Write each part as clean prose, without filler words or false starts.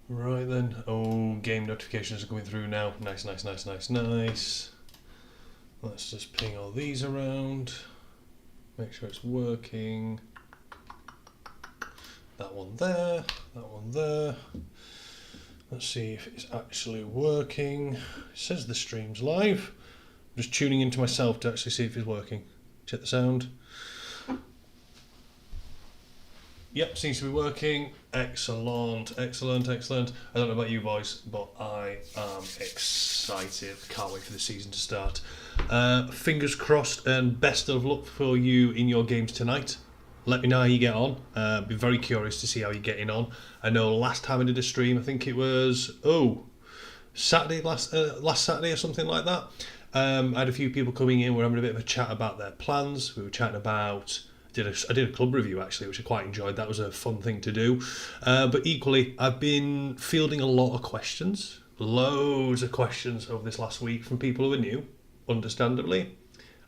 Right then. Oh, game notifications are coming through now. Nice. Let's just ping all these around. Make sure it's working. That one there. That one there. Let's see if it's actually working. It says the stream's live. I'm just tuning into myself to actually see if it's working. Check the sound. Yep, seems to be working. Excellent. I don't know about you boys, but I am excited. Can't wait for the season to start. Fingers crossed and best of luck for you in your games tonight. Let me know how you get on. Be very curious to see how you're getting on. I know last time I did a stream, I think it was Saturday, last Saturday or something like that. I had a few people coming in. We're having a bit of a chat about their plans. We were chatting about. I did a club review actually, which I quite enjoyed. That was a fun thing to do. But equally, I've been fielding a lot of questions, loads of questions over this last week from people who are new, understandably,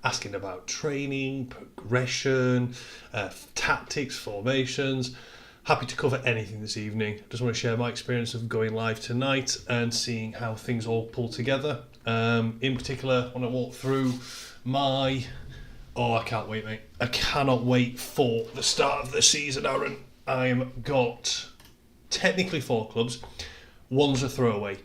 asking about training, progression, tactics, formations. Happy to cover anything this evening. Just want to share my experience of going live tonight and seeing how things all pull together. In particular, when I walk through my... Oh, I can't wait, mate. I cannot wait for the start of the season, Aaron. I've got technically 4 clubs. One's a throwaway.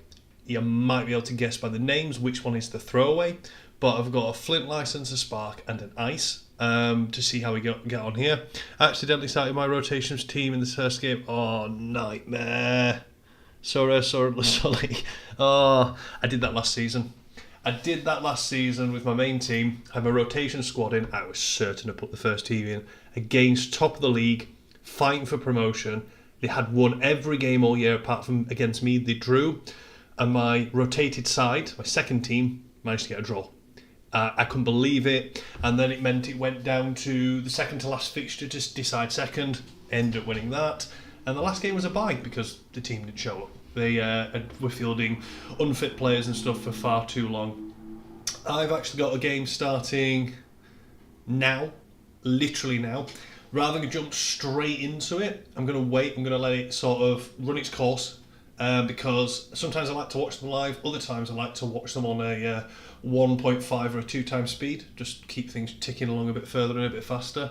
You might be able to guess by the names which one is the throwaway, but I've got a Flint license, a Spark, and an Ice to see how we get on here. I accidentally started my rotations team in the first game. Oh, nightmare. Sorry. Oh, I did that last season. With my main team. I had my rotation squad in. I was certain to put the first team in against top of the league, fighting for promotion. They had won every game all year apart from against me. They drew. And my rotated side, my second team, managed to get a draw. I couldn't believe it. And then it meant it went down to the second to last fixture to decide second. Ended up winning that. And the last game was a bye because the team didn't show up. They were fielding unfit players and stuff for far too long. I've actually got a game starting now, literally now. Rather than jump straight into it, I'm going to wait. I'm going to let it sort of run its course because sometimes I like to watch them live. Other times I like to watch them on a 1.5 or a 2 times speed. Just keep things ticking along a bit further and a bit faster.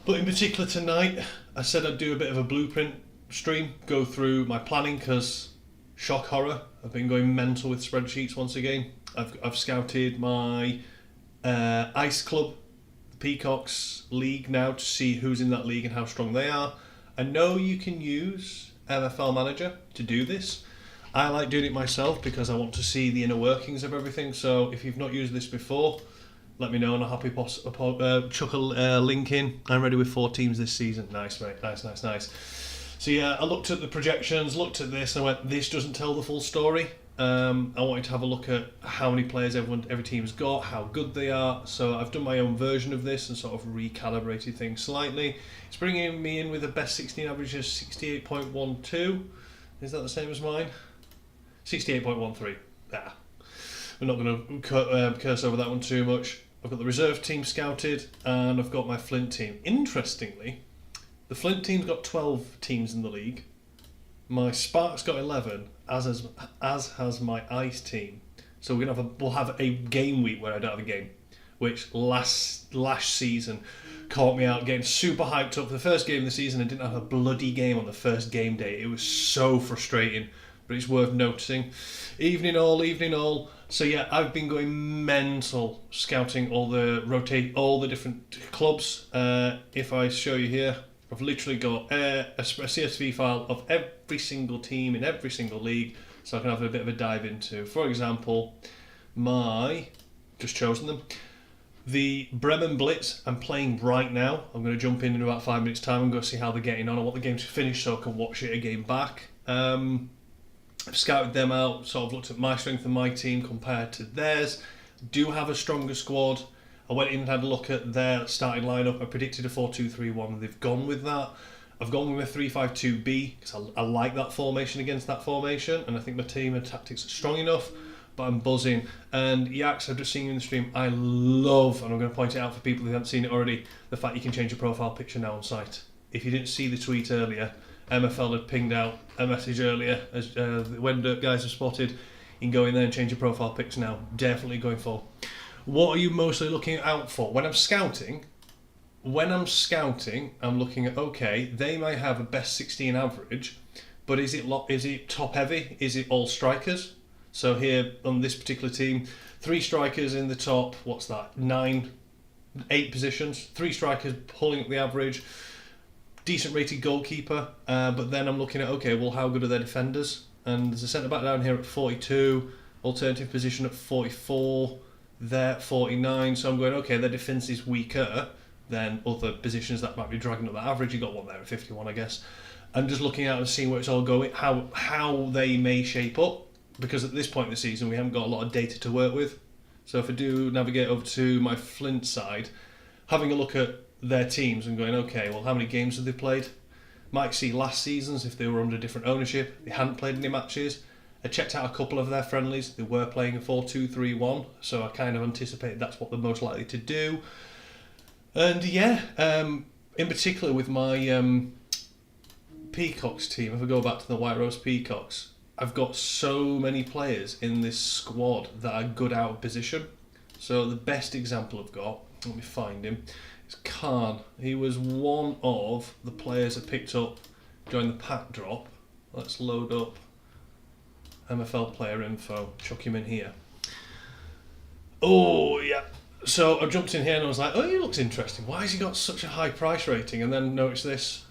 But in particular tonight, I said I'd do a bit of a blueprint stream, go through my planning because shock horror, I've been going mental with spreadsheets once again. I've scouted my Ice Club, the Peacocks League now to see who's in that league and how strong they are. I know you can use MFL Manager to do this. I like doing it myself because I want to see the inner workings of everything. So if you've not used this before, let me know and I'll happy chuck a link in. I'm ready with 4 teams this season. Nice, mate. Nice. So yeah, I looked at the projections, looked at this, and I went, this doesn't tell the full story. I wanted to have a look at how many players every team's got, how good they are. So I've done my own version of this and sort of recalibrated things slightly. It's bringing me in with a best 16 average of 68.12. Is that the same as mine? 68.13. Ah, we're not going to curse over that one too much. I've got the reserve team scouted, and I've got my Flint team. Interestingly, the Flint team's got 12 teams in the league. My Spark's got 11, as has my Ice team. So we'll have a game week where I don't have a game, which last season caught me out getting super hyped up for the first game of the season and didn't have a bloody game on the first game day. It was so frustrating, but it's worth noticing. Evening all. So yeah, I've been going mental scouting all the different clubs. If I show you here, I've literally got a CSV file of every single team in every single league, so I can have a bit of a dive into. For example, just chosen them. The Bremen Blitz, I'm playing right now. I'm going to jump in about 5 minutes time and go see how they're getting on. I want the game to finish so I can watch it again back. I've scouted them out, sort of looked at my strength of my team compared to theirs. Do have a stronger squad. I went in and had a look at their starting lineup. I predicted a 4-2-3-1. They've gone with that. I've gone with a 3-5-2-B because I like that formation against that formation, and I think my team and tactics are strong enough. But I'm buzzing. And Yax, I've just seen you in the stream. I love, and I'm going to point it out for people who haven't seen it already, the fact you can change your profile picture now on site. If you didn't see the tweet earlier, MFL had pinged out a message earlier, as when the guys have spotted, you can go in there and change your profile pics now. Definitely going full. What are you mostly looking out for? When I'm scouting, I'm looking at, okay, they may have a best 16 average, but is it top heavy? Is it all strikers? So here on this particular team, 3 strikers in the top, 8 positions, 3 strikers pulling up the average, decent rated goalkeeper, but then I'm looking at, okay, well, how good are their defenders? And there's a centre back down here at 42, alternative position at 44, there at 49, so I'm going, okay, their defence is weaker than other positions that might be dragging up the average. You got one there at 51, I guess. I'm just looking out and seeing where it's all going, how they may shape up, because at this point in the season we haven't got a lot of data to work with. So if I do navigate over to my Flint side, having a look at their teams and going, okay, well, how many games have they played? Might see last season's if they were under different ownership. They hadn't played any matches. I checked out a couple of their friendlies. They were playing a 4-2-3-1, so I kind of anticipated that's what they're most likely to do. And yeah, in particular with my Peacocks team, if I go back to the White Rose Peacocks, I've got so many players in this squad that are good out of position. So the best example I've got, let me find him, is Khan. He was one of the players I picked up during the pack drop. Let's load up MFL player info, chuck him in here. Oh, yeah. So I jumped in here and I was like, oh, he looks interesting. Why has he got such a high price rating? And then noticed this,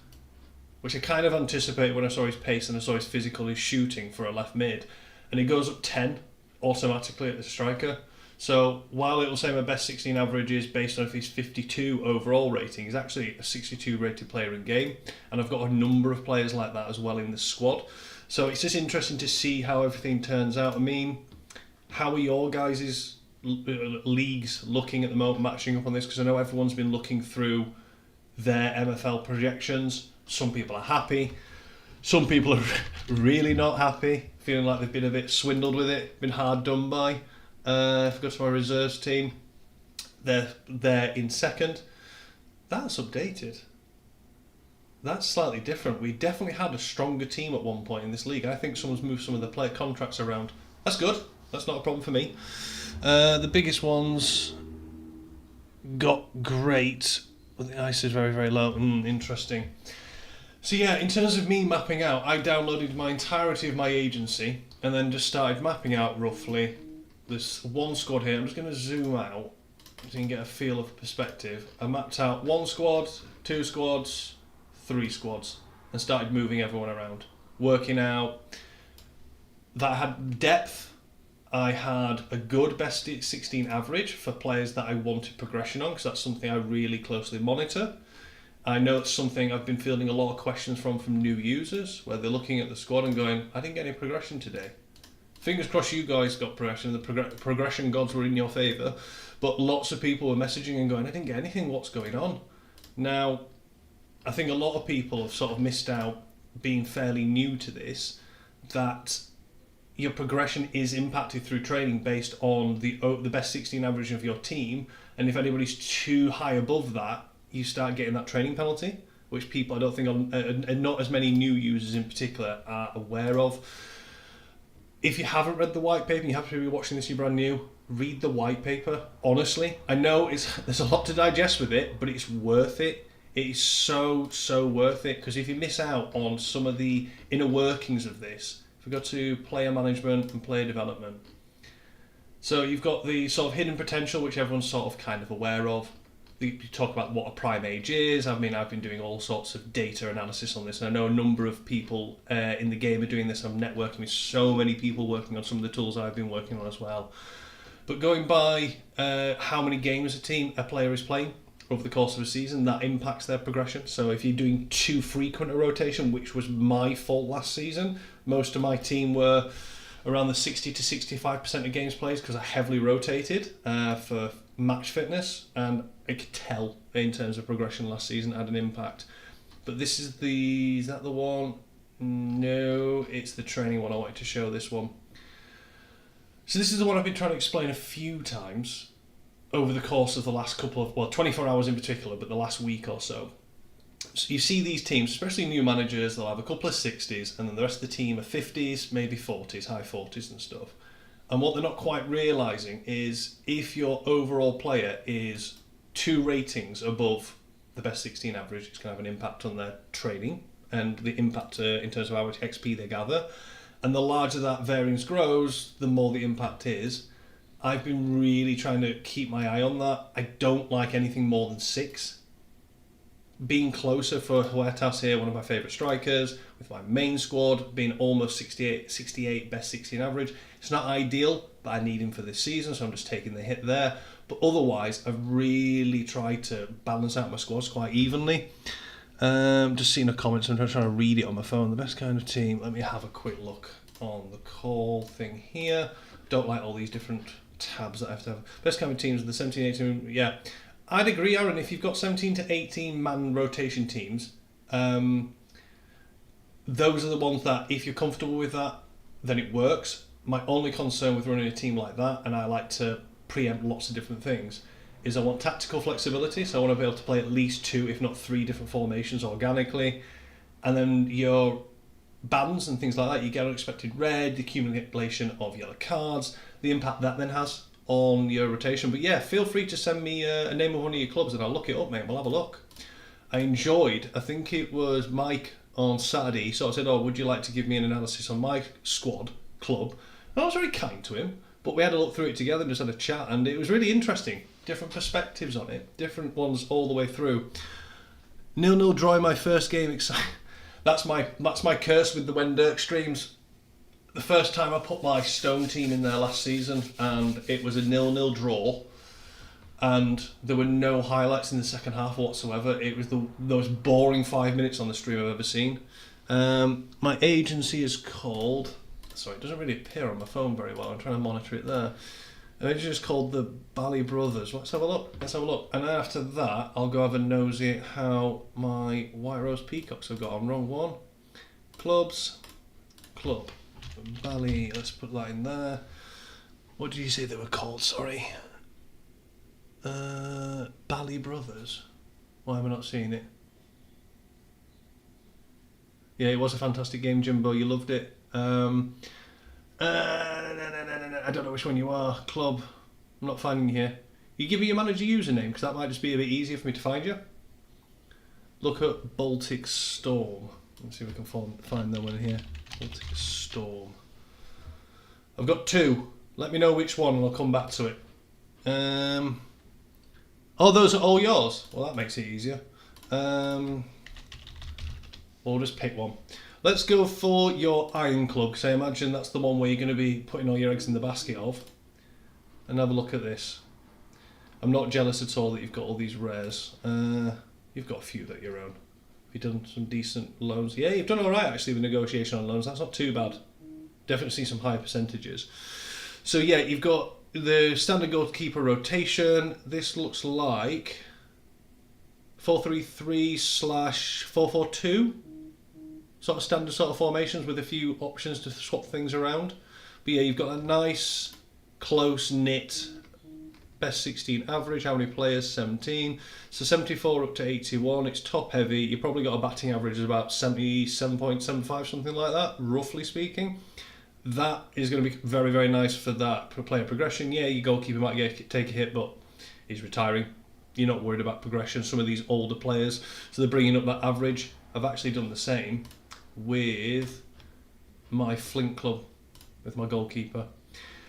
which I kind of anticipated when I saw his pace and I saw his physical, his shooting for a left mid. And he goes up 10 automatically at the striker. So while it will say my best 16 average is based on if he's 52 overall rating, he's actually a 62 rated player in game. And I've got a number of players like that as well in the squad. So it's just interesting to see how everything turns out. I mean, how are your guys' leagues looking at the moment, matching up on this? Because I know everyone's been looking through their MFL projections. Some people are happy. Some people are really not happy, feeling like they've been a bit swindled with it, been hard done by. If I go to my reserves team, they're in second. That's updated. That's slightly different. We definitely had a stronger team at one point in this league. I think someone's moved some of the player contracts around. That's good. That's not a problem for me. The biggest ones got great, but the ice is very, very low. Interesting. So yeah, in terms of me mapping out, I downloaded my entirety of my agency and then just started mapping out roughly this one squad here. I'm just going to zoom out so you can get a feel of perspective. I mapped out 1 squad, 2 squads, 3 squads, and started moving everyone around, working out that I had depth. I had a good best 16 average for players that I wanted progression on, because that's something I really closely monitor. I know it's something I've been fielding a lot of questions from new users, where they're looking at the squad and going, I didn't get any progression today. Fingers crossed you guys got progression, the progression gods were in your favour, but lots of people were messaging and going, I didn't get anything, what's going on? Now, I think a lot of people have sort of missed out, being fairly new to this, that your progression is impacted through training based on the best 16 average of your team, and if anybody's too high above that, you start getting that training penalty, which people I don't think and not as many new users in particular are aware of. If you haven't read the white paper and you have to be watching this, you're brand new, read the white paper. Honestly, I know there's a lot to digest with it, but it's worth it. It is so worth it, because if you miss out on some of the inner workings of this, if we go to player management and player development, so you've got the sort of hidden potential, which everyone's sort of kind of aware of. You talk about what a prime age is. I mean, I've been doing all sorts of data analysis on this, and I know a number of people in the game are doing this. I'm networking with so many people working on some of the tools I've been working on as well. But going by how many games a player is playing over the course of a season, that impacts their progression. So if you're doing too frequent a rotation, which was my fault last season, most of my team were around the 60 to 65% of games played, because I heavily rotated for match fitness, and I could tell in terms of progression last season had an impact. But this is that the one? No, it's the training one. I wanted to show this one. So this is the one I've been trying to explain a few times over the course of the last 24 hours in particular, but the last week or so. So you see these teams, especially new managers, they'll have a couple of 60s, and then the rest of the team are 50s, maybe 40s, high 40s and stuff. And what they're not quite realising is if your overall player is 2 ratings above the best 16 average, it's going to have an impact on their trading and the impact in terms of how much XP they gather. And the larger that variance grows, the more the impact is. I've been really trying to keep my eye on that. I don't like anything more than 6. Being closer for Huertas here, one of my favourite strikers, with my main squad being almost 68 best 16 average. It's not ideal, but I need him for this season, so I'm just taking the hit there. But otherwise, I've really tried to balance out my squads quite evenly. Just seeing the comments, I'm trying to read it on my phone. The best kind of team, let me have a quick look on the call thing here. Don't like all these different tabs that I have to have. Best kind of teams, the 17, 18, yeah. I'd agree, Aaron, if you've got 17 to 18 man rotation teams, those are the ones that, if you're comfortable with that, then it works. My only concern with running a team like that, and I like to preempt lots of different things, is I want tactical flexibility, so I want to be able to play at least 2, if not 3 different formations organically. And then your bans and things like that, you get unexpected red, the accumulation of yellow cards, the impact that then has on your rotation. But yeah, feel free to send me a name of one of your clubs and I'll look it up, mate. We'll have a look. I enjoyed, I think it was Mike on Saturday, he sort of said, oh, would you like to give me an analysis on my squad, club? And I was very kind to him, but we had a look through it together and just had a chat, and it was really interesting. Different perspectives on it, different ones all the way through. 0-0 draw in my first game. That's my curse with the When Dirk streams. The first time I put my Stone team in there last season, and it was a 0-0 draw, and there were no highlights in the second half whatsoever. It was the most boring 5 minutes on the stream I've ever seen. My agency is called... Sorry, it doesn't really appear on my phone very well. I'm trying to monitor it there. It's just called the Bally Brothers. Let's have a look. And then after that, I'll go have a nosy at how my White Rose Peacocks have got on. Wrong one. Clubs. Club. Bally. Let's put that in there. What did you say they were called? Sorry. Bally Brothers. Why am I not seeing it? Yeah, it was a fantastic game, Jimbo. You loved it. I don't know which one you are. Club. I'm not finding you here. You give me your manager username, because that might just be a bit easier for me to find you. Look at Baltic Storm. Let's see if we can find that one here. Baltic Storm. I've got 2. Let me know which one and I'll come back to it. Oh, those are all yours? Well, that makes it easier. We'll just pick one. Let's go for your Iron Club, because I imagine that's the one where you're going to be putting all your eggs in the basket of. And have a look at this. I'm not jealous at all that you've got all these rares. You've got a few that you're own. You've done some decent loans. Yeah, you've done alright actually with negotiation on loans. That's not too bad. Definitely see some high percentages. So yeah, you've got the standard goalkeeper rotation. This looks like 4-3-3/4-4-2. Sort of standard sort of formations with a few options to swap things around. But yeah, you've got a nice, close-knit best 16 average. How many players? 17. So 74 up to 81. It's top-heavy. You've probably got a batting average of about 77.75, something like that, roughly speaking. That is going to be very, very nice for that player progression. Yeah, your goalkeeper might take a hit, but he's retiring. You're not worried about progression. Some of these older players, so they're bringing up that average. I've actually done the same with my Flint club, with my goalkeeper.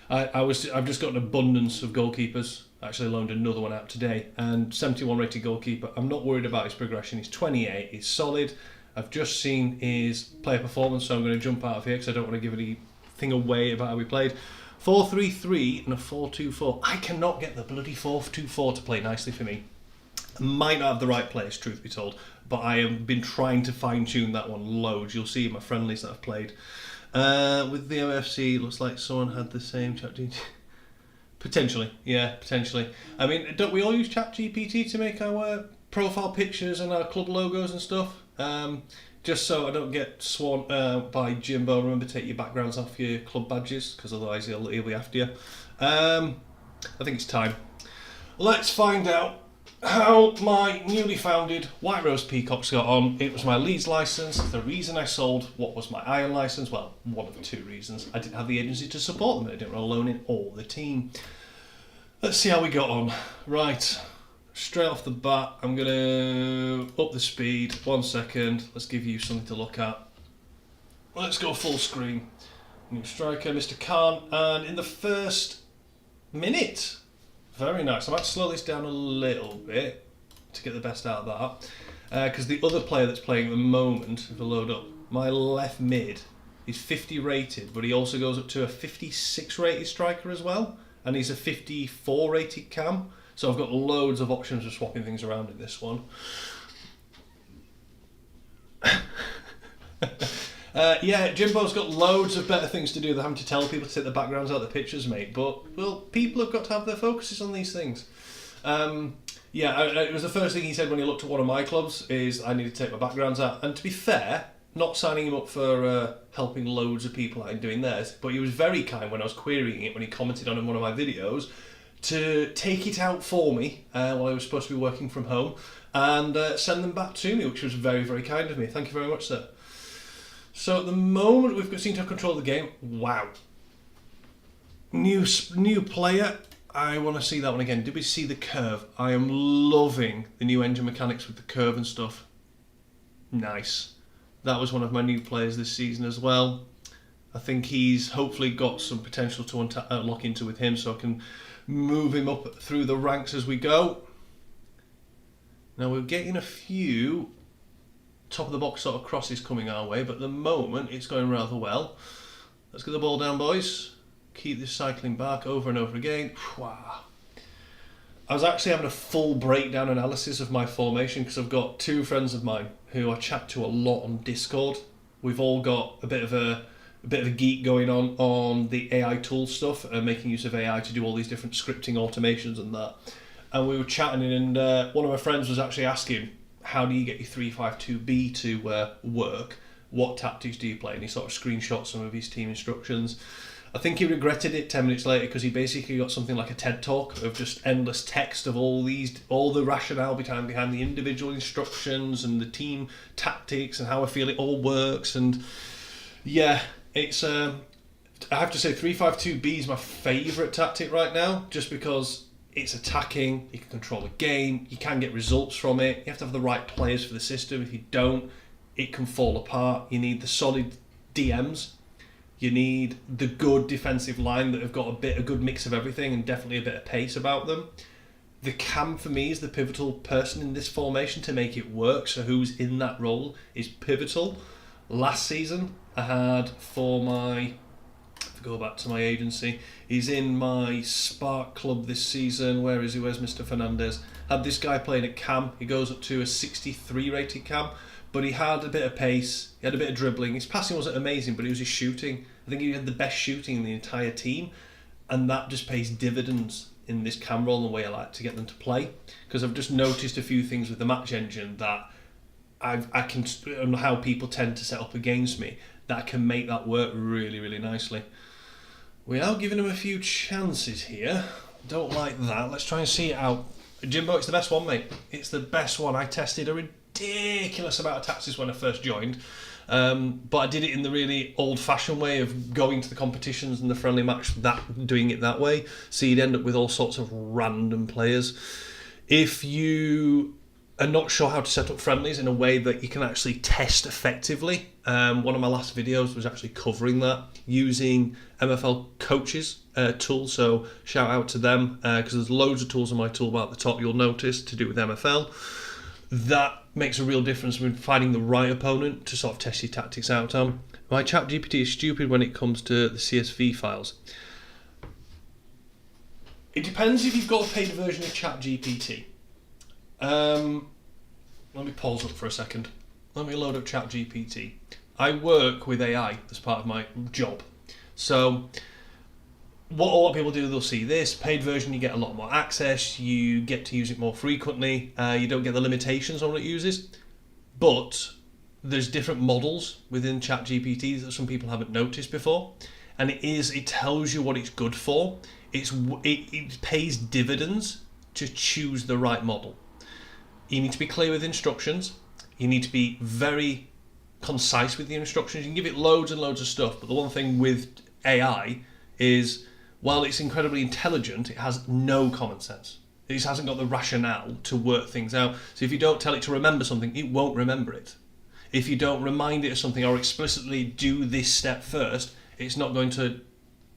I've just got an abundance of goalkeepers. I actually loaned another one out today, and 71 rated goalkeeper. I'm not worried about his progression. He's 28. He's solid. I've just seen his player performance, so I'm going to jump out of here because I don't want to give anything away about how we played. 4-3-3 and a 4-2-4. I cannot get the bloody 4-2-4 to play nicely for me. I might not have the right place, truth be told, but I have been trying to fine-tune that one loads. You'll see in my friendlies that I've played. With the OFC, it looks like someone had the same ChatGPT. Potentially, yeah, potentially. I mean, don't we all use ChatGPT to make our profile pictures and our club logos and stuff? Just so I don't get sworn by Jimbo, remember to take your backgrounds off your club badges, because otherwise he'll be after you. I think it's time. Let's find out how my newly founded White Rose Peacocks got on. It was my Leeds licence. The reason I sold what was my Iron licence, well, one of the two reasons, I didn't have the agency to support them. I didn't want to loan in all the team. Let's see how we got on. Right, straight off the bat, I'm going to up the speed. 1 second, let's give you something to look at. Let's go full screen. New striker, Mr. Khan, and in the first minute, very nice. I might slow this down a little bit to get the best out of that, because the other player that's playing at the moment, if I load up, my left mid, is 50 rated, but he also goes up to a 56 rated striker as well, and he's a 54 rated cam, so I've got loads of options for swapping things around in this one. Yeah, Jimbo's got loads of better things to do than having to tell people to take the backgrounds out of the pictures, mate. But, well, people have got to have their focuses on these things. It was the first thing he said when he looked at one of my clubs, is I need to take my backgrounds out. And to be fair, not signing him up for helping loads of people out and doing theirs, but he was very kind when I was querying it, when he commented on one of my videos, to take it out for me while I was supposed to be working from home, and send them back to me, which was very, very kind of me. Thank you very much, sir. So at the moment we've seemed to have control of the game. Wow. New player. I want to see that one again. Did we see the curve? I am loving the new engine mechanics with the curve and stuff. Nice. That was one of my new players this season as well. I think he's hopefully got some potential to unlock into with him, so I can move him up through the ranks as we go. Now we're getting a few top of the box sort of crosses coming our way, but at the moment it's going rather well. Let's get the ball down, boys. Keep this cycling back over and over again. Wow. I was actually having a full breakdown analysis of my formation because I've got two friends of mine who I chat to a lot on Discord. We've all got a bit of a geek going on the AI tool stuff and making use of AI to do all these different scripting automations and that. And we were chatting, and one of my friends was actually asking, how do you get your 352B to work? What tactics do you play? And he sort of screenshot some of his team instructions. I think he regretted it 10 minutes later because he basically got something like a TED talk of just endless text of all the rationale behind the individual instructions and the team tactics and how I feel it all works. And yeah, it's I have to say 352B is my favourite tactic right now, just because it's attacking, you can control the game, you can get results from it. You have to have the right players for the system. If you don't, it can fall apart. You need the solid DMs. You need the good defensive line that have got a good mix of everything and definitely a bit of pace about them. The cam for me is the pivotal person in this formation to make it work, so who's in that role is pivotal. Last season I had go back to my agency, he's in my Spark club this season. Where is he? Where's Mr. Fernandez? Had this guy playing at cam. He goes up to a 63 rated cam, but he had a bit of pace, he had a bit of dribbling. His passing wasn't amazing, but it was his shooting. I think he had the best shooting in the entire team, and that just pays dividends in this cam role and the way I like to get them to play, because I've just noticed a few things with the match engine that I can, and how people tend to set up against me, that can make that work really, really nicely. We are giving him a few chances here. Don't like that. Let's try and see it out. Jimbo, it's the best one, mate. It's the best one. I tested a ridiculous amount of tactics when I first joined, but I did it in the really old-fashioned way of going to the competitions and the friendly match, doing it that way. So you'd end up with all sorts of random players. If you are not sure how to set up friendlies in a way that you can actually test effectively, one of my last videos was actually covering that using MFL coaches tool, so shout out to them, because there's loads of tools on my toolbar at the top you'll notice to do with MFL. That makes a real difference when finding the right opponent to sort of test your tactics out on. My ChatGPT is stupid when it comes to the CSV files. It depends if you've got a paid version of ChatGPT. Let me pause up for a second. Let me load up ChatGPT. I work with AI as part of my job. So what a lot of people do, they'll see this paid version, you get a lot more access, you get to use it more frequently, you don't get the limitations on what it uses, but there's different models within ChatGPT that some people haven't noticed before, and it tells you what it's good for. It pays dividends to choose the right model. You need to be clear with instructions. You need to be very concise with the instructions. You can give it loads and loads of stuff, but the one thing with AI is, while it's incredibly intelligent, it has no common sense. It just hasn't got the rationale to work things out. So if you don't tell it to remember something, it won't remember it. If you don't remind it of something or explicitly do this step first, it's not going to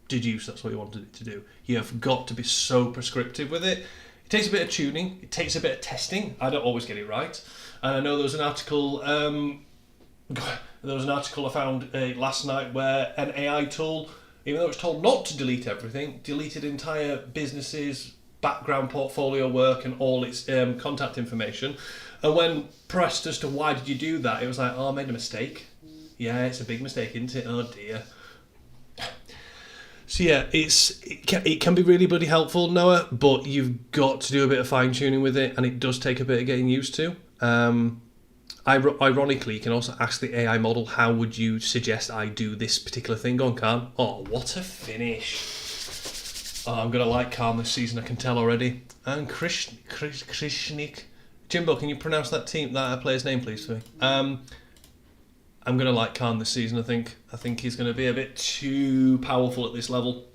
deduce that's what you wanted it to do. You have got to be so prescriptive with it. It takes a bit of tuning. It takes a bit of testing. I don't always get it right. And I know there was an article I found last night where an AI tool, even though it's told not to delete everything, deleted entire businesses, background portfolio work and all its contact information. And when pressed as to why did you do that, it was like, oh, I made a mistake. Yeah, it's a big mistake, isn't it? Oh dear. So yeah, it can be really bloody helpful, Noah, but you've got to do a bit of fine tuning with it, and it does take a bit of getting used to. Ironically, you can also ask the AI model, how would you suggest I do this particular thing? Go on, Khan. Oh, what a finish. Oh, I'm going to like Khan this season, I can tell already. And Krishnik. Jimbo, can you pronounce that player's name, please, for me? I'm going to like Khan this season, I think. I think he's going to be a bit too powerful at this level.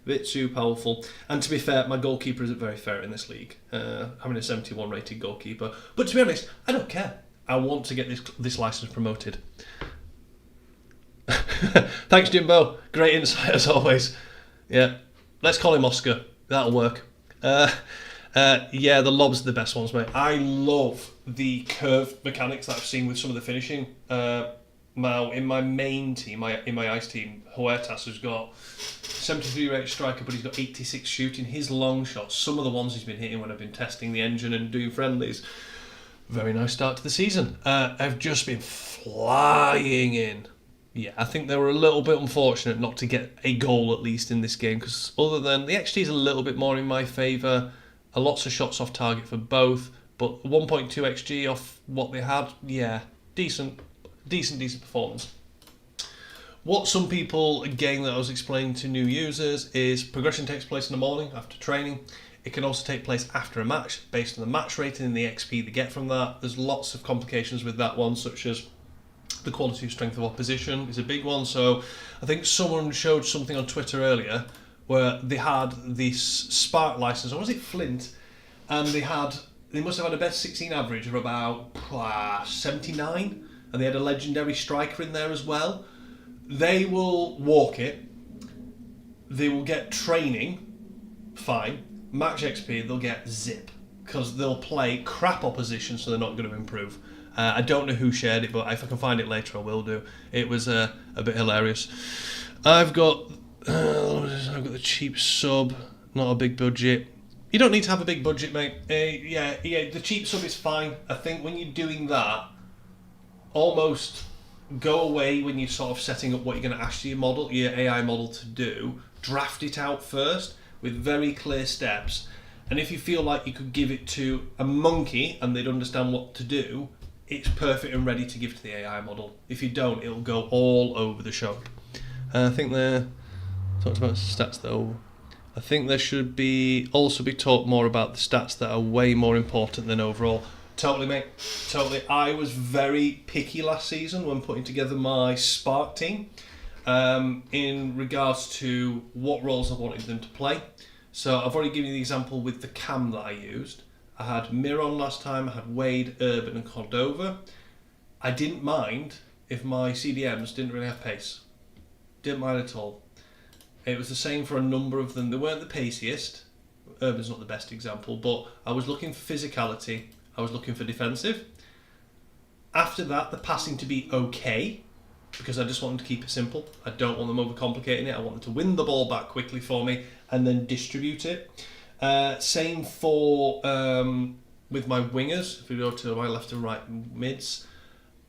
A bit too powerful. And to be fair, my goalkeeper isn't very fair in this league. Having a 71 rated goalkeeper. But to be honest, I don't care. I want to get this license promoted. Thanks, Jimbo. Great insight as always. Yeah. Let's call him Oscar. That'll work. Yeah, the lobs are the best ones, mate. I love the curve mechanics that I've seen with some of the finishing. Now, in my main team, in my ice team, Huertas has got 73 rate striker, but he's got 86 shooting. His long shots, some of the ones he's been hitting when I've been testing the engine and doing friendlies, very nice start to the season. I've just been flying in. Yeah, I think they were a little bit unfortunate not to get a goal at least in this game, because other than the XG is a little bit more in my favour, lots of shots off target for both, but 1.2 XG off what they had, yeah, decent performance. What some people, again, that I was explaining to new users, is progression takes place in the morning after training. It can also take place after a match, based on the match rating and the XP they get from that. There's lots of complications with that one, such as the quality of strength of opposition is a big one. So I think someone showed something on Twitter earlier where they had this Spark license, or was it Flint? And they must have had a best 16 average of about 79, and they had a legendary striker in there as well. They will walk it, they will get training, fine. Match XP, they'll get zip, because they'll play crap opposition, so they're not going to improve. I don't know who shared it, but if I can find it later, I will do. It was a bit hilarious. I've got the cheap sub, not a big budget. You don't need to have a big budget, mate. Yeah, the cheap sub is fine. I think when you're doing that, almost go away when you're sort of setting up what you're going to ask your AI model to do. Draft it out first with very clear steps. And if you feel like you could give it to a monkey and they'd understand what to do, it's perfect and ready to give to the AI model. If you don't, it'll go all over the shop. I think they talked about stats though. I think there should also be talked more about the stats that are way more important than overall. Totally, mate. Totally. I was very picky last season when putting together my Spark team in regards to what roles I wanted them to play. So I've already given you the example with the cam that I used. I had Miron last time, I had Wade, Urban and Cordova. I didn't mind if my CDMs didn't really have pace. Didn't mind at all. It was the same for a number of them. They weren't the paciest. Urban's not the best example, but I was looking for physicality. I was looking for defensive. After that, the passing to be okay, because I just want them to keep it simple. I don't want them overcomplicating it. I want them to win the ball back quickly for me and then distribute it. Same for with my wingers. If we go to my left and right mids,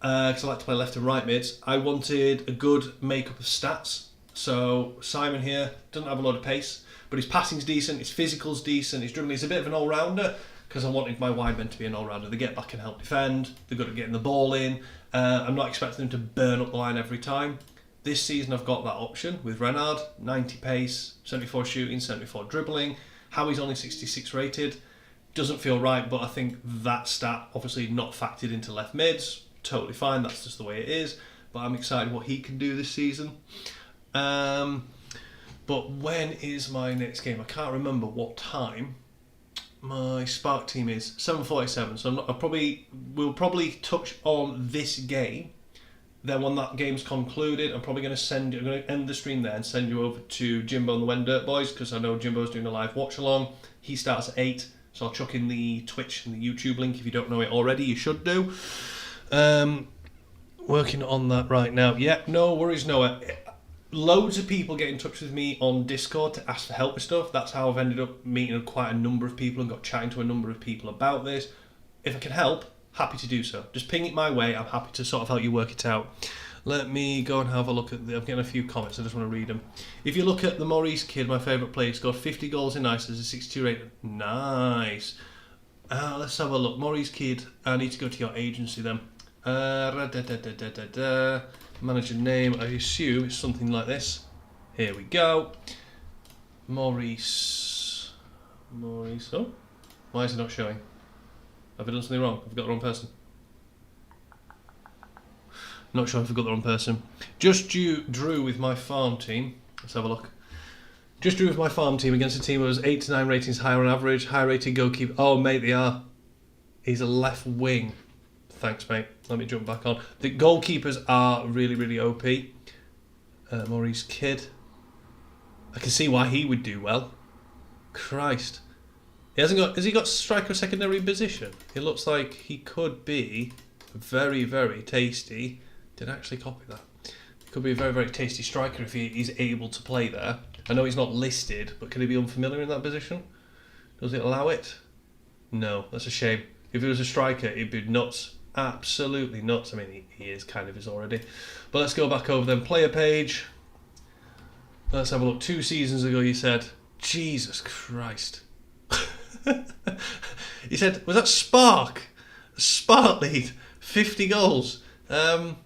because I like to play left and right mids, I wanted a good makeup of stats. So Simon here doesn't have a lot of pace, but his passing's decent, his physical's decent, his dribbling is a bit of an all-rounder, because I wanted my wide men to be an all-rounder. They get back and help defend, they're good at getting the ball in. I'm not expecting them to burn up the line every time. This season I've got that option with Renard, 90 pace, 74 shooting, 74 dribbling. Howie's only 66 rated. Doesn't feel right, but I think that stat obviously not factored into left mids. Totally fine, that's just the way it is. But I'm excited what he can do this season. But when is my next game? I can't remember what time. My Spark team is 7:47, so we'll probably touch on this game. Then when that game's concluded, I'm going to end the stream there and send you over to Jimbo and the When Dirt Boys, because I know Jimbo's doing a live watch along. He starts at 8, so I'll chuck in the Twitch and the YouTube link. If you don't know it already, you should do. Working on that right now. Yeah, no worries, Noah. Loads of people get in touch with me on Discord to ask for help with stuff. That's how I've ended up meeting quite a number of people and got chatting to a number of people about this. If I can help, happy to do so. Just ping it my way. I'm happy to sort of help you work it out. Let me go and have a look at I'm getting a few comments. I just want to read them. If you look at the Maurice kid, my favourite player, scored 50 goals in ice as a 62 rated. Nice. Let's have a look. Maurice kid, I need to go to your agency then. Manager name, I assume it's something like this. Here we go. Maurice. Oh, why is it not showing? Have I done something wrong? Have I got the wrong person? Not sure if I've got the wrong person. Just drew with my farm team. Let's have a look. Just drew with my farm team against a team that was 8 to 9 ratings higher on average. High rated goalkeeper. Oh, mate, they are. He's a left wing. Thanks, mate. Let me jump back on. The goalkeepers are really, really OP. Maurice Kidd. I can see why he would do well. Christ. Has he got striker secondary position? It looks like he could be very, very tasty. Did I actually copy that? He could be a very, very tasty striker if he's able to play there. I know he's not listed, but can he be unfamiliar in that position? Does it allow it? No, that's a shame. If he was a striker, it'd be nuts. Absolutely nuts. I mean, he is kind of is already. But let's go back over then. Player page. Let's have a look. 2 seasons ago, you said, Jesus Christ. He said, was that Spark? Spark lead, 50 goals. How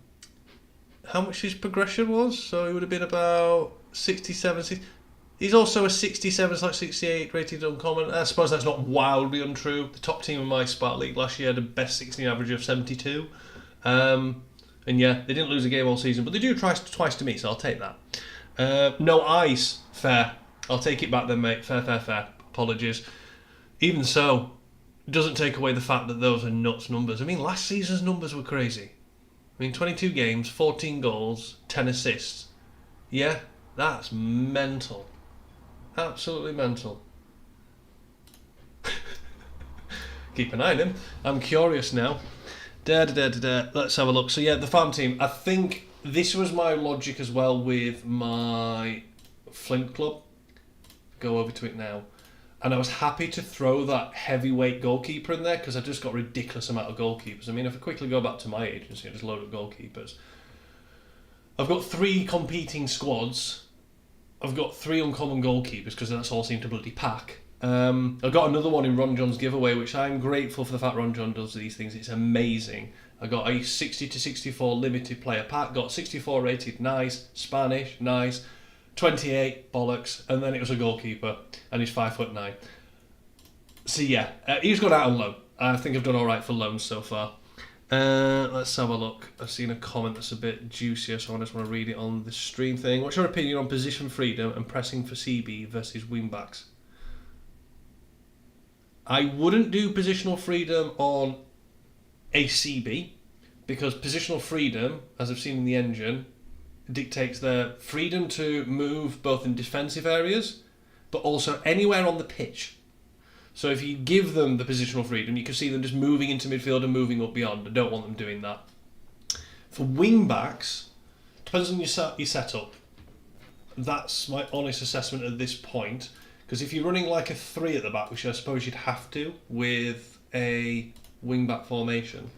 much his progression was? So he would have been about 67. 60. He's also a 67/68 rated uncommon. I suppose that's not wildly untrue. The top team in my Spark League last year had a best 16 average of 72. And yeah, they didn't lose a game all season, but they do twice to me, so I'll take that. No ice. Fair. I'll take it back then, mate. Fair. Apologies. Even so, it doesn't take away the fact that those are nuts numbers. I mean, last season's numbers were crazy. I mean, 22 games, 14 goals, 10 assists. Yeah, that's mental. Absolutely mental. Keep an eye on him. I'm curious now. Let's have a look. So yeah, the farm team. I think this was my logic as well with my Flint club. Go over to it now. And I was happy to throw that heavyweight goalkeeper in there because I just got a ridiculous amount of goalkeepers. I mean, if I quickly go back to my agency, I just load up goalkeepers. I've got 3 competing squads. I've got 3 uncommon goalkeepers because that's all seemed to bloody pack. I've got another one in Ron John's giveaway, which I'm grateful for the fact Ron John does these things. It's amazing. I got a 60 to 64 limited player pack, got 64 rated, nice, Spanish, nice, 28, bollocks, and then it was a goalkeeper, and he's 5'9". So yeah, he's gone out on loan. I think I've done alright for loans so far. Let's have a look. I've seen a comment that's a bit juicier, so I just want to read it on the stream thing. What's your opinion on position freedom and pressing for CB versus wingbacks? I wouldn't do positional freedom on a CB because positional freedom, as I've seen in the engine, dictates their freedom to move both in defensive areas but also anywhere on the pitch. So if you give them the positional freedom, you can see them just moving into midfield and moving up beyond. I don't want them doing that. For wing-backs, depends on your setup. That's my honest assessment at this point. Because if you're running like a 3 at the back, which I suppose you'd have to with a wing-back formation.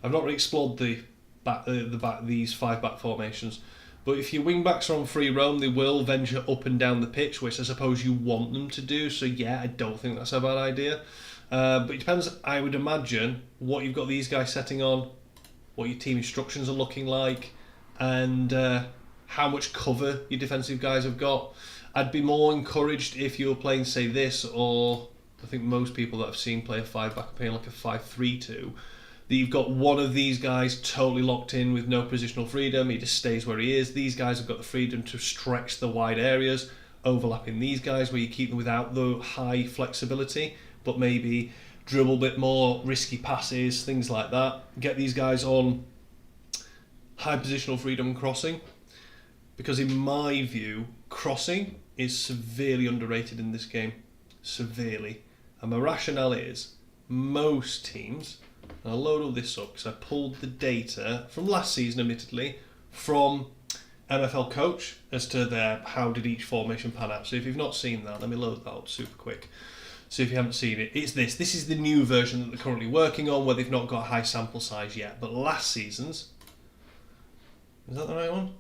I've not really explored these 5-back formations. But if your wing-backs are on free roam, they will venture up and down the pitch, which I suppose you want them to do. So yeah, I don't think that's a bad idea. But it depends, I would imagine, what you've got these guys setting on, what your team instructions are looking like, and how much cover your defensive guys have got. I'd be more encouraged if you were playing, say, this or I think most people that I've seen play a 5-back are playing like a 5-3-2. That you've got one of these guys totally locked in with no positional freedom. He just stays where he is. These guys have got the freedom to stretch the wide areas, overlapping these guys where you keep them without the high flexibility, but maybe dribble a bit more, risky passes, things like that. Get these guys on high positional freedom and crossing. Because in my view, crossing is severely underrated in this game. Severely. And my rationale is, most teams, and I'll load all this up because I pulled the data from last season, admittedly, from MFL Coach as to how did each formation pan out. So if you've not seen that, let me load that up super quick. So if you haven't seen it, it's this. This is the new version that they're currently working on where they've not got a high sample size yet. But last season's... Is that the right one?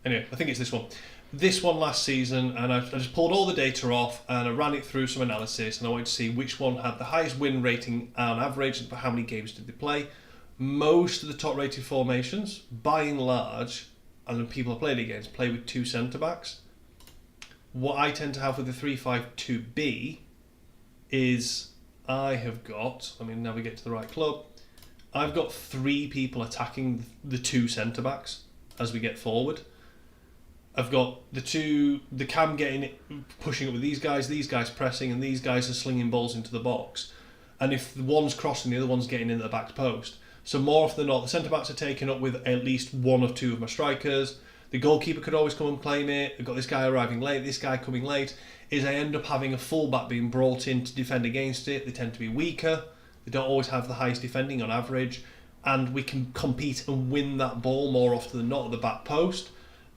Anyway, I think it's this one. This one last season, and I just pulled all the data off and I ran it through some analysis, and I wanted to see which one had the highest win rating on average and for how many games did they play. Most of the top rated formations, by and large, and the people I played against, play with 2 centre-backs. What I tend to have with the 3-5-2B is I have got, let me navigate to the right club, I've got 3 people attacking the 2 centre-backs as we get forward. I've got the cam getting it, pushing up with these guys pressing, and these guys are slinging balls into the box. And if the one's crossing, the other one's getting into the back post. So more often than not, the centre-backs are taken up with at least 1 or 2 of my strikers. The goalkeeper could always come and claim it. I've got this guy arriving late, this guy coming late. Is I end up having a full-back being brought in to defend against it. They tend to be weaker. They don't always have the highest defending on average. And we can compete and win that ball more often than not at the back post.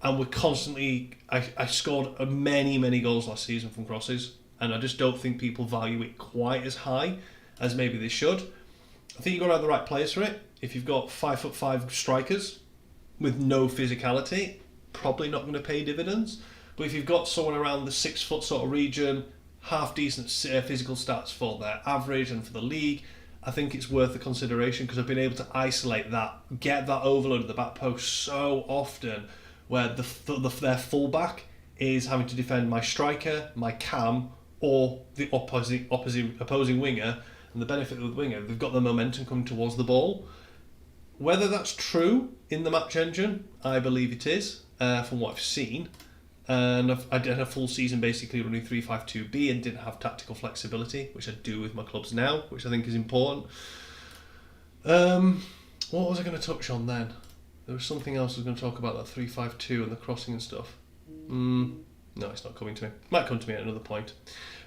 And we're constantly... I scored many goals last season from crosses, and I just don't think people value it quite as high as maybe they should. I think you've got to have the right players for it. If you've got 5'5" strikers with no physicality, probably not going to pay dividends. But if you've got someone around the 6 foot sort of region, half decent physical stats for their average and for the league, I think it's worth the consideration, because I've been able to isolate that, get that overload at the back post so often, where their fullback is having to defend my striker, my cam, or the opposing winger. And the benefit of the winger, they've got the momentum coming towards the ball. Whether that's true in the match engine, I believe it is, from what I've seen. And I did a full season basically running 3-5-2B and didn't have tactical flexibility, which I do with my clubs now, which I think is important. What was I going to touch on then? There was something else I was going to talk about, that 3-5-2 and the crossing and stuff. No, it's not coming to me. Might come to me at another point.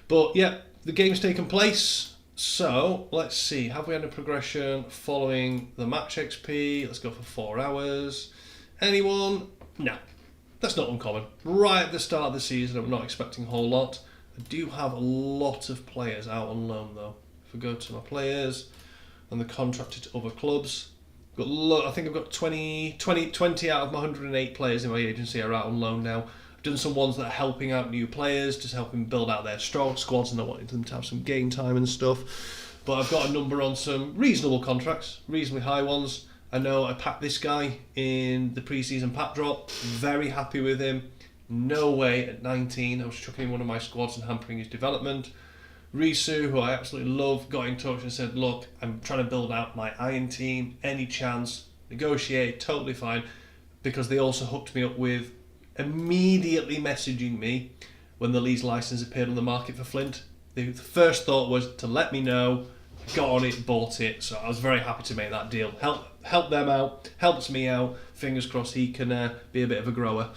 But yeah, the game's taken place. So let's see. Have we had a progression following the match XP? Let's go for 4 hours. Anyone? No. That's not uncommon. Right at the start of the season, I'm not expecting a whole lot. I do have a lot of players out on loan though. If I go to my players and the contracted to other clubs, I think I've got 20 out of my 108 players in my agency are out on loan now. I've done some ones that are helping out new players, just helping build out their strong squads, and I wanted them to have some game time and stuff. But I've got a number on some reasonable contracts, reasonably high ones. I know I packed this guy in the pre-season pack drop, very happy with him. No way at 19 I was chucking in one of my squads and hampering his development. Risu, who I absolutely love, got in touch and said, look, I'm trying to build out my iron team, any chance, negotiate, totally fine, because they also hooked me up with immediately messaging me when the Leeds license appeared on the market for Flint. The first thought was to let me know, got on it, bought it, so I was very happy to make that deal. Help them out, helps me out, fingers crossed he can be a bit of a grower.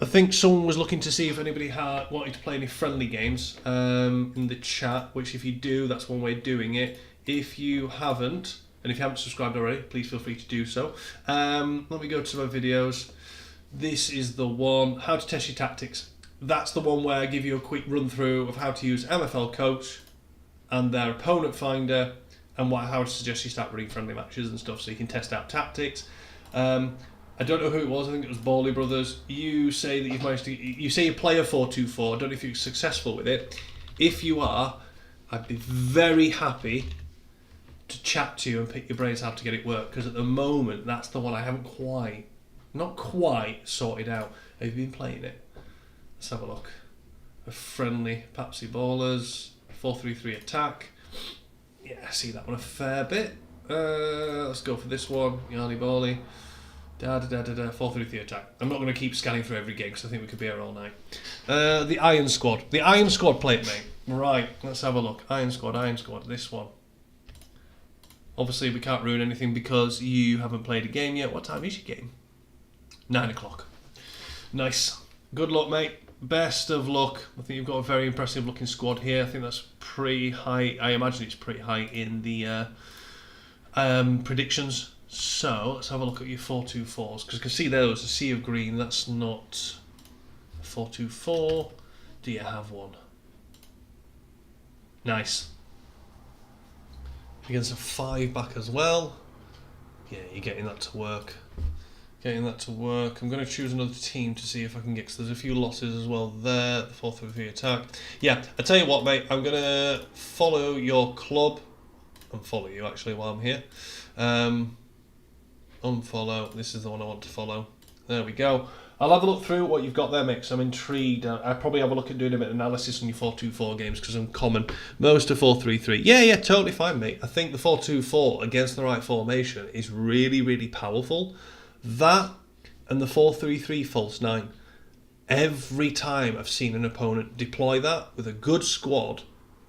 I think someone was looking to see if anybody wanted to play any friendly games in the chat, which if you do, that's one way of doing it. If you haven't, and if you haven't subscribed already, please feel free to do so. Let me go to my videos. This is the one, how to test your tactics. That's the one where I give you a quick run through of how to use MFL Coach and their opponent finder, and how to suggest you start running friendly matches and stuff so you can test out tactics. I don't know who it was, I think it was Bawley Brothers. You say that you've managed to, you say you play a 4-2-4, I don't know if you're successful with it. If you are, I'd be very happy to chat to you and pick your brains how to get it work, because at the moment that's the one I haven't not quite sorted out. Have you been playing it? Let's have a look. a friendly Pepsi Ballers, 4-3-3 attack. Yeah, I see that one a fair bit. Let's go for this one, Yarny Bally. 4-3-3 attack. I'm not going to keep scanning through every game because I think we could be here all night. The Iron Squad. The Iron Squad plate, mate. Right, let's have a look. Iron Squad, this one. Obviously, we can't ruin anything because you haven't played a game yet. What time is your game? 9 o'clock. Nice. Good luck, mate. Best of luck. I think you've got a very impressive looking squad here. I think that's pretty high. I imagine it's pretty high in the predictions. So let's have a look at your 4-2-4s because you can see there was a sea of green. That's not a 4-2-4. Do you have one? Nice. Against a 5 back as well. Yeah, you're getting that to work. I'm going to choose another team to see if I can get, because there's a few losses as well there. The 4-3-3 attack. Yeah, I tell you what, mate. I'm going to follow your club. Unfollow you actually while I'm here. Unfollow. This is the one I want to follow. There we go. I'll have a look through what you've got there, mate, because I'm intrigued. I'll probably have a look at doing a bit of analysis on your 4-2-4 games because I'm common. Most are 4-3-3. Yeah, totally fine, mate. I think the 4-2-4 against the right formation is really, really powerful. That and the 4-3-3 false 9. Every time I've seen an opponent deploy that with a good squad,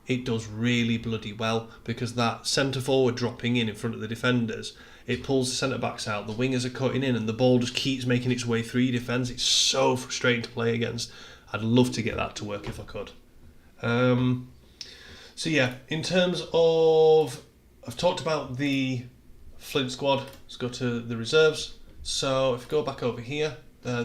it does really bloody well because that centre forward dropping in front of the defenders, it pulls the centre backs out, the wingers are cutting in, and the ball just keeps making its way through your defence. It's so frustrating to play against. I'd love to get that to work if I could. So yeah, in terms of, I've talked about the Flint squad. Let's go to the reserves. So if we go back over here,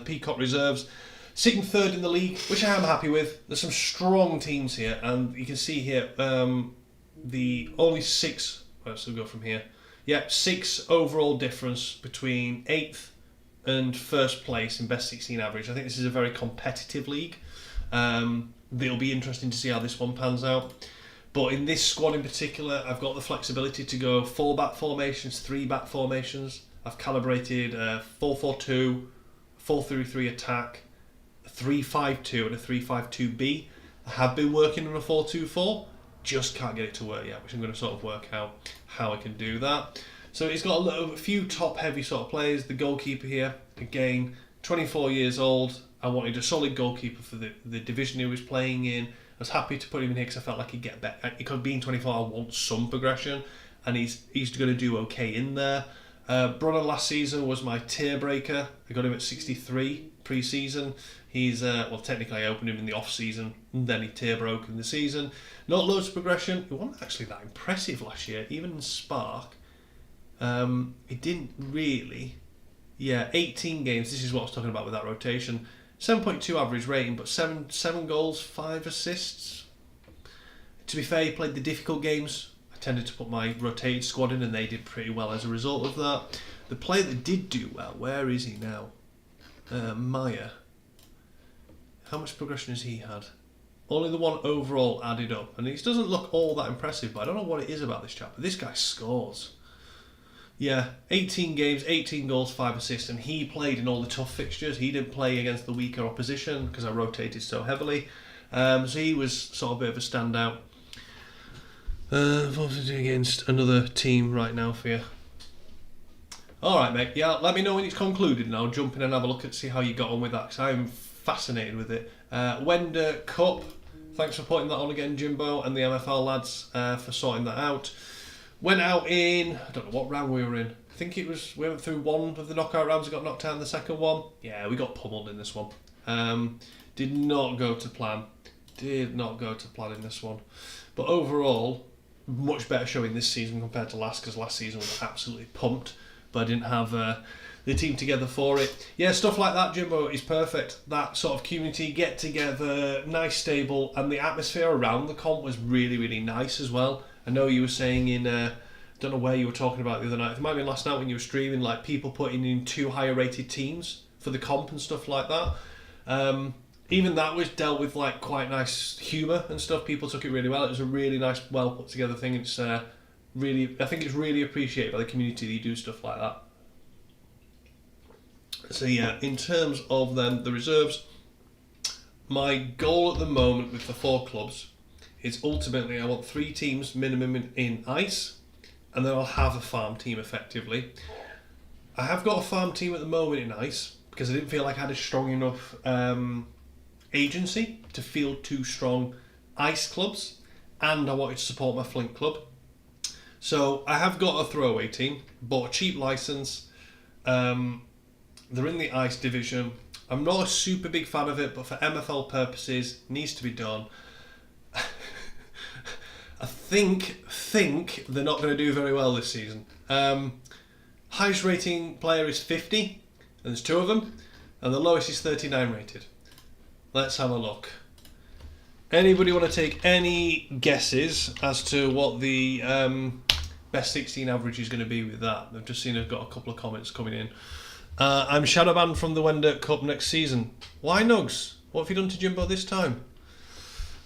Peacock reserves, sitting third in the league, which I am happy with. There's some strong teams here, and you can see here the only 6. Let's go from here. Yeah, 6 overall difference between 8th and 1st place in best 16 average. I think this is a very competitive league. It'll be interesting to see how this one pans out. But in this squad in particular, I've got the flexibility to go 4-back formations, 3-back formations. I've calibrated a 4-4-2, 4-3-3 attack, a 3-5-2 and a 3-5-2B. I have been working on a 4-2-4, just can't get it to work yet, which I'm going to sort of work out how I can do that. So he's got a few top heavy sort of players. The goalkeeper here, again, 24 years old. I wanted a solid goalkeeper for the division he was playing in. I was happy to put him in here because I felt like he'd get better. Because being 24, I want some progression, and he's going to do okay in there. Brunner last season was my tier breaker. I got him at 63 pre-season. He's, well, technically I opened him in the off-season, and then he tier broke in the season. Not loads of progression. He wasn't actually that impressive last year, even in Spark. He didn't really. Yeah, 18 games. This is what I was talking about with that rotation. 7.2 average rating, but 7 goals, 5 assists. To be fair, he played the difficult games. I tended to put my rotated squad in, and they did pretty well as a result of that. The player that did do well, where is he now? Maya. How much progression has he had? Only the one overall added up, and he doesn't look all that impressive, but I don't know what it is about this chap, but this guy scores. Yeah, 18 games, 18 goals, 5 assists, and he played in all the tough fixtures. He didn't play against the weaker opposition because I rotated so heavily. So he was sort of a bit of a standout. What was I doing against another team right now for you? Alright, mate. Yeah, let me know when it's concluded, and I'll jump in and have a look and see how you got on with that, because I'm fascinated with it. Wender Cup, thanks for putting that on again, Jimbo, and the MFL lads for sorting that out. Went out in, I don't know what round we were in. I think it was, we went through one of the knockout rounds and got knocked out in the second one. Yeah, we got pummeled in this one. Did not go to plan. Did not go to plan in this one. But overall, much better showing this season compared to last, because last season was absolutely pumped, but I didn't have the team together for it. Yeah, stuff like that, Jimbo, is perfect. That sort of community get together, nice, stable, and the atmosphere around the comp was really, really nice as well. I know you were saying in, don't know where you were talking about the other night, it might have been last night when you were streaming, like people putting in 2 higher rated teams for the comp and stuff like that. Even that was dealt with like quite nice humour and stuff. People took it really well. It was a really nice, well put together thing. It's really, I think it's really appreciated by the community that you do stuff like that. So yeah, in terms of then the reserves, my goal at the moment with the 4 clubs is ultimately I want 3 teams minimum in ice, and then I'll have a farm team effectively. I have got a farm team at the moment in ice because I didn't feel like I had a strong enough agency to field 2 strong ice clubs, and I wanted to support my Flint club. So I have got a throwaway team, bought a cheap license. They're in the ice division. I'm not a super big fan of it, but for MFL purposes, it needs to be done. I think they're not going to do very well this season. Highest rating player is 50, and there's 2 of them, and the lowest is 39 rated. Let's have a look. Anybody want to take any guesses as to what the best 16 average is going to be with that? I've just seen I've got a couple of comments coming in. I'm shadow banned from the Wendert Cup next season. Why, Nugs? What have you done to Jimbo this time?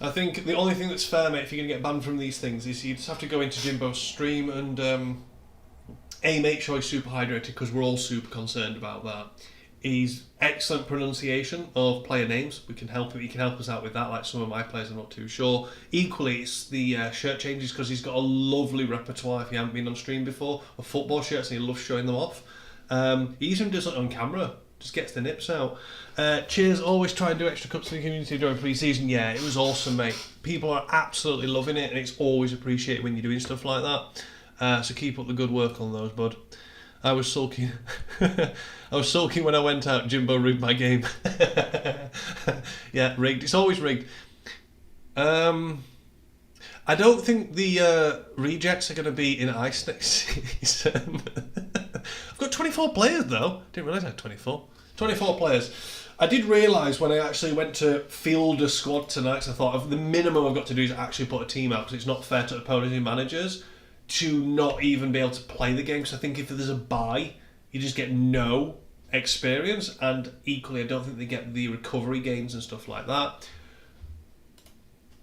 I think the only thing that's fair, mate, if you're going to get banned from these things is you just have to go into Jimbo's stream and make sure he's super hydrated, because we're all super concerned about that. He's excellent pronunciation of player names. We can help him. He can help us out with that. Like some of my players, I'm not too sure. Equally, it's the shirt changes, because he's got a lovely repertoire. If you haven't been on stream before, of football shirts, and he loves showing them off. He even does it on camera. Just gets the nips out. Cheers. Always try and do extra cups for the community during pre-season. Yeah, it was awesome, mate. People are absolutely loving it, and it's always appreciated when you're doing stuff like that. So keep up the good work on those, bud. I was sulking. I was sulking when I went out. Jimbo rigged my game. Yeah, rigged. It's always rigged. I don't think the rejects are going to be in ice next season. I've got 24 players though. Didn't realise I had 24. 24 players. I did realise when I actually went to field a squad tonight, so I thought the minimum I've got to do is actually put a team out, because it's not fair to opposing managers to not even be able to play the game. So I think if there's a bye, you just get no experience, and equally I don't think they get the recovery games and stuff like that.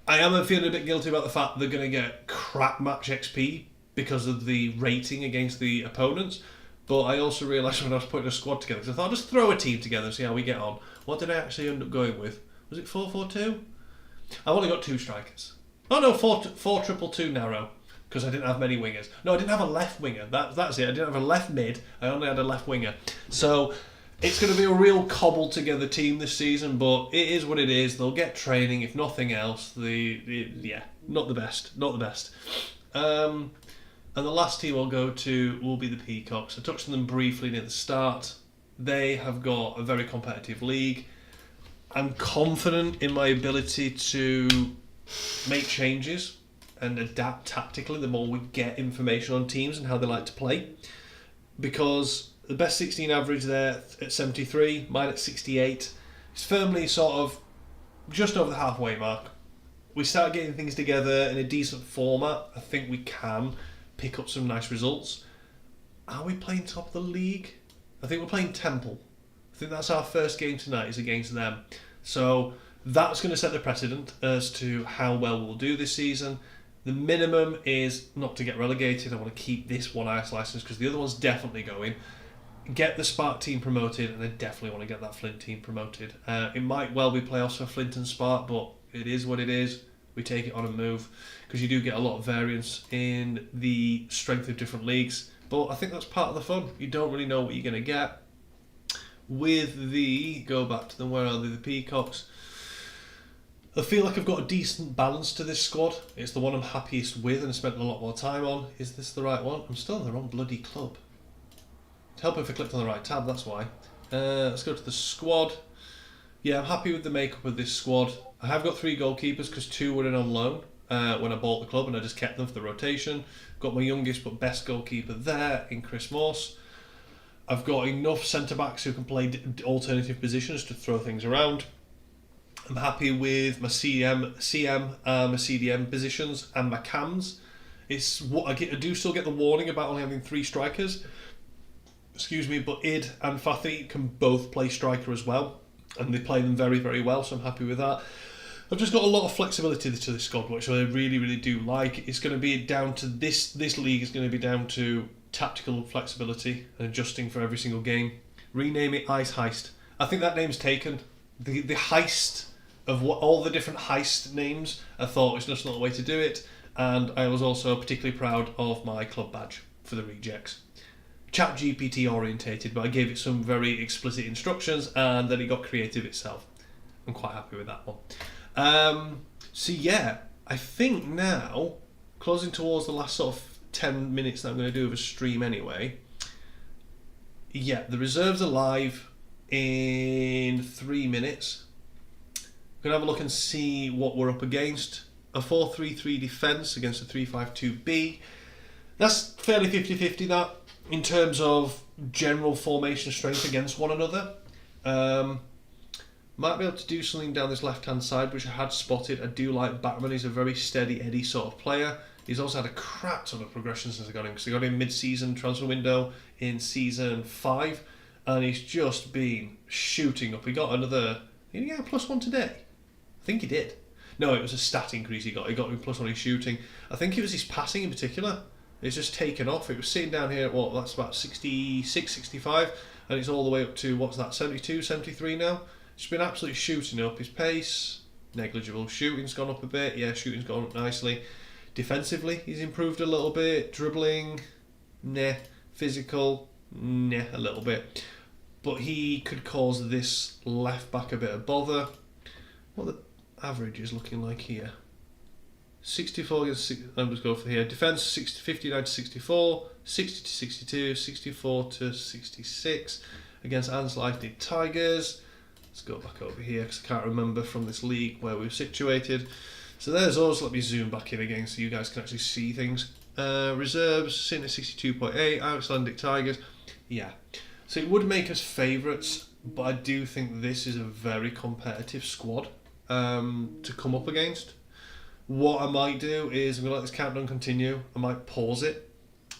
I am feeling a bit guilty about the fact they're going to get crap match XP because of the rating against the opponents, but I also realised when I was putting a squad together, because I thought I'll just throw a team together and see how we get on. What did I actually end up going with? Was it 4-4-2? I've only got 2 strikers. Oh no, 4-2-2 narrow, because I didn't have many wingers. No, I didn't have a left winger. That's it. I didn't have a left mid. I only had a left winger. So it's going to be a real cobbled together team this season, but it is what it is. They'll get training, if nothing else. Not the best. And the last team I'll go to will be the Peacocks. I touched on them briefly near the start. They have got a very competitive league. I'm confident in my ability to make changes and adapt tactically the more we get information on teams and how they like to play. Because the best 16 average there at 73, mine at 68. It's firmly sort of just over the halfway mark. We start getting things together in a decent format. I think we can pick up some nice results. Are we playing top of the league? I think we're playing Temple. I think that's our first game tonight, is against them. So that's going to set the precedent as to how well we'll do this season. The minimum is not to get relegated. I want to keep this one ice license because the other one's definitely going. Get the Spark team promoted, and I definitely want to get that Flint team promoted. It might well be playoffs for Flint and Spark, but it is what it is. We take it on and move, because you do get a lot of variance in the strength of different leagues. But I think that's part of the fun. You don't really know what you're going to get. With go back to them, where are they? The Peacocks. I feel like I've got a decent balance to this squad. It's the one I'm happiest with and spent a lot more time on. Is this the right one? I'm still in the wrong bloody club. It'd help if I clicked on the right tab, that's why. Let's go to the squad. Yeah, I'm happy with the makeup of this squad. I have got 3 goalkeepers because 2 were in on loan when I bought the club, and I just kept them for the rotation. Got my youngest but best goalkeeper there in Chris Morse. I've got enough centre-backs who can play alternative positions to throw things around. I'm happy with my CM, my CDM positions and my cams. It's what I do still get the warning about only having 3 strikers. Excuse me, but Id and Fathi can both play striker as well, and they play them very, very well, so I'm happy with that. I've just got a lot of flexibility to this squad, which I really, really do like. It's going to be down to this league is going to be down to tactical flexibility and adjusting for every single game. Rename it Ice Heist. I think that name's taken. The Heist of what all the different heist names. I thought it was just not the way to do it, and I was also particularly proud of my club badge for the rejects. ChatGPT orientated, but I gave it some very explicit instructions, and then it got creative itself. I'm quite happy with that one. So yeah, I think now, closing towards the last sort of 10 minutes that I'm going to do of a stream anyway. Yeah, the reserves are live in 3 minutes. We're going to have a look and see what we're up against. A 4-3-3 defence against a 3-5-2B. That's fairly 50-50 that, in terms of general formation strength against one another. Might be able to do something down this left-hand side, which I had spotted. I do like Batman. He's a very steady Eddie sort of player. He's also had a crap ton of progression since I got him, because I got him mid-season transfer window in season 5, and he's just been shooting up. He got another... Did he get a +1 today? I think he did. No, it was a stat increase he got. He got him +1 in shooting. I think it was his passing in particular. It's just taken off. It was sitting down here at what? That's about 66, 65, and it's all the way up to, what's that, 72, 73 now? It's been absolutely shooting up. His pace, negligible. Shooting's gone up a bit. Yeah, shooting's gone up nicely. Defensively, he's improved a little bit. Dribbling, nah. Physical, nah, a little bit. But he could cause this left back a bit of bother. What are the averages looking like here? 64 against 6, I'm just going for here. Defence 59 to 64, 60 to 62, 64 to 66 against Anslife Tigers. Let's go back over here because I can't remember from this league where we were situated. So there's us. Let me zoom back in again so you guys can actually see things. Reserves sitting at 62.8. Icelandic Tigers. Yeah. So it would make us favourites, but I do think this is a very competitive squad to come up against. What I might do is I'm going to let this countdown continue. I might pause it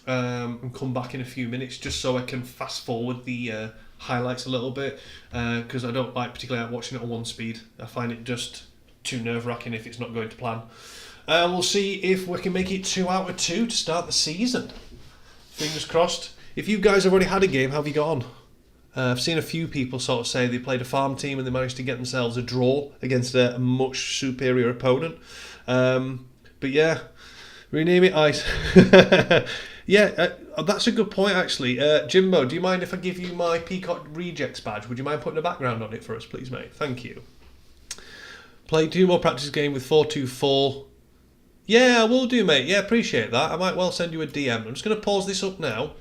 and come back in a few minutes just so I can fast forward the highlights a little bit, because I don't particularly like watching it on one speed. I find it just too nerve-wracking if it's not going to plan. We'll see if we can make it 2 out of 2 to start the season. Fingers crossed. If you guys have already had a game, how have you got on? I've seen a few people sort of say they played a farm team and they managed to get themselves a draw against a much superior opponent. But yeah, rename it Ice. Yeah, that's a good point actually. Jimbo, do you mind if I give you my Peacock Rejects badge? Would you mind putting a background on it for us, please, mate? Thank you. Played 2 more practice game with 4-2-4. Yeah, I will do, mate. Yeah, appreciate that. I might well send you a DM. I'm just going to pause this up now.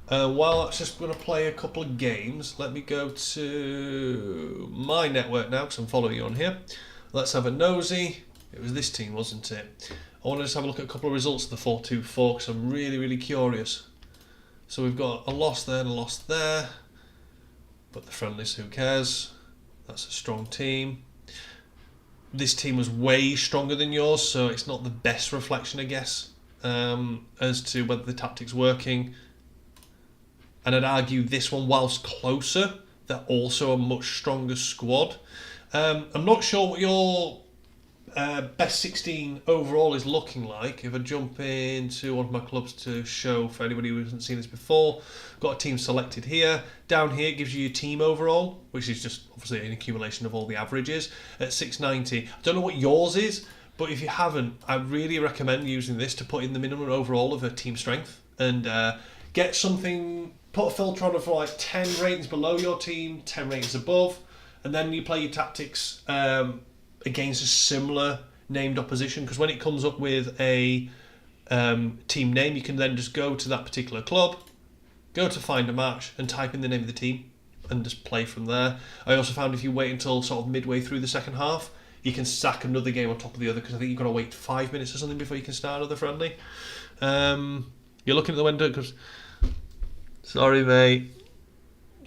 While I'm just going to play a couple of games, let me go to my network now because I'm following you on here. Let's have a nosy. It was this team, wasn't it? I want to just have a look at a couple of results of the 4-2-4 because I'm really, really curious. So we've got a loss there and a loss there. But the friendlies, who cares? That's a strong team. This team was way stronger than yours, so it's not the best reflection, I guess, as to whether the tactic's working. And I'd argue this one, whilst closer, they're also a much stronger squad. I'm not sure what your best 16 overall is looking like. If I jump into one of my clubs to show for anybody who hasn't seen this before, got a team selected here. Down here it gives you your team overall, which is just obviously an accumulation of all the averages at 690. I don't know what yours is, but if you haven't, I really recommend using this to put in the minimum overall of a team strength and get something, put a filter on of like 10 ratings below your team, 10 ratings above, and then you play your tactics against a similar named opposition, because when it comes up with a team name, you can then just go to that particular club, go to find a match and type in the name of the team and just play from there. I also found if you wait until sort of midway through the second half, you can stack another game on top of the other, because I think you've got to wait 5 minutes or something before you can start another friendly. You're looking at the window because... Sorry, mate.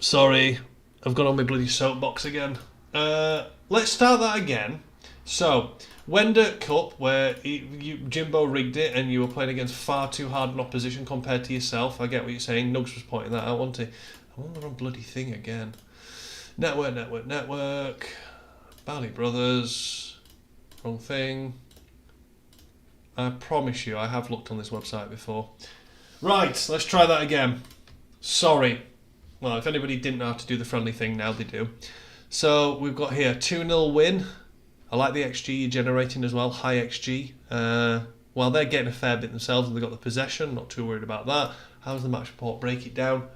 Sorry. I've got on my bloody soapbox again. Let's start that again. So, Wender Cup, where Jimbo rigged it and you were playing against far too hard an opposition compared to yourself. I get what you're saying. Nugs was pointing that out, wasn't he? I'm on the wrong bloody thing again. Network. Bally Brothers. Wrong thing. I promise you, I have looked on this website before. Right, let's try that again. Sorry. Well, if anybody didn't know how to do the friendly thing, now they do. So we've got here 2-0 win I like the XG you're generating as well, high XG. Well, they're getting a fair bit themselves and they've got the possession, not too worried about that. How's the match report? Break it down.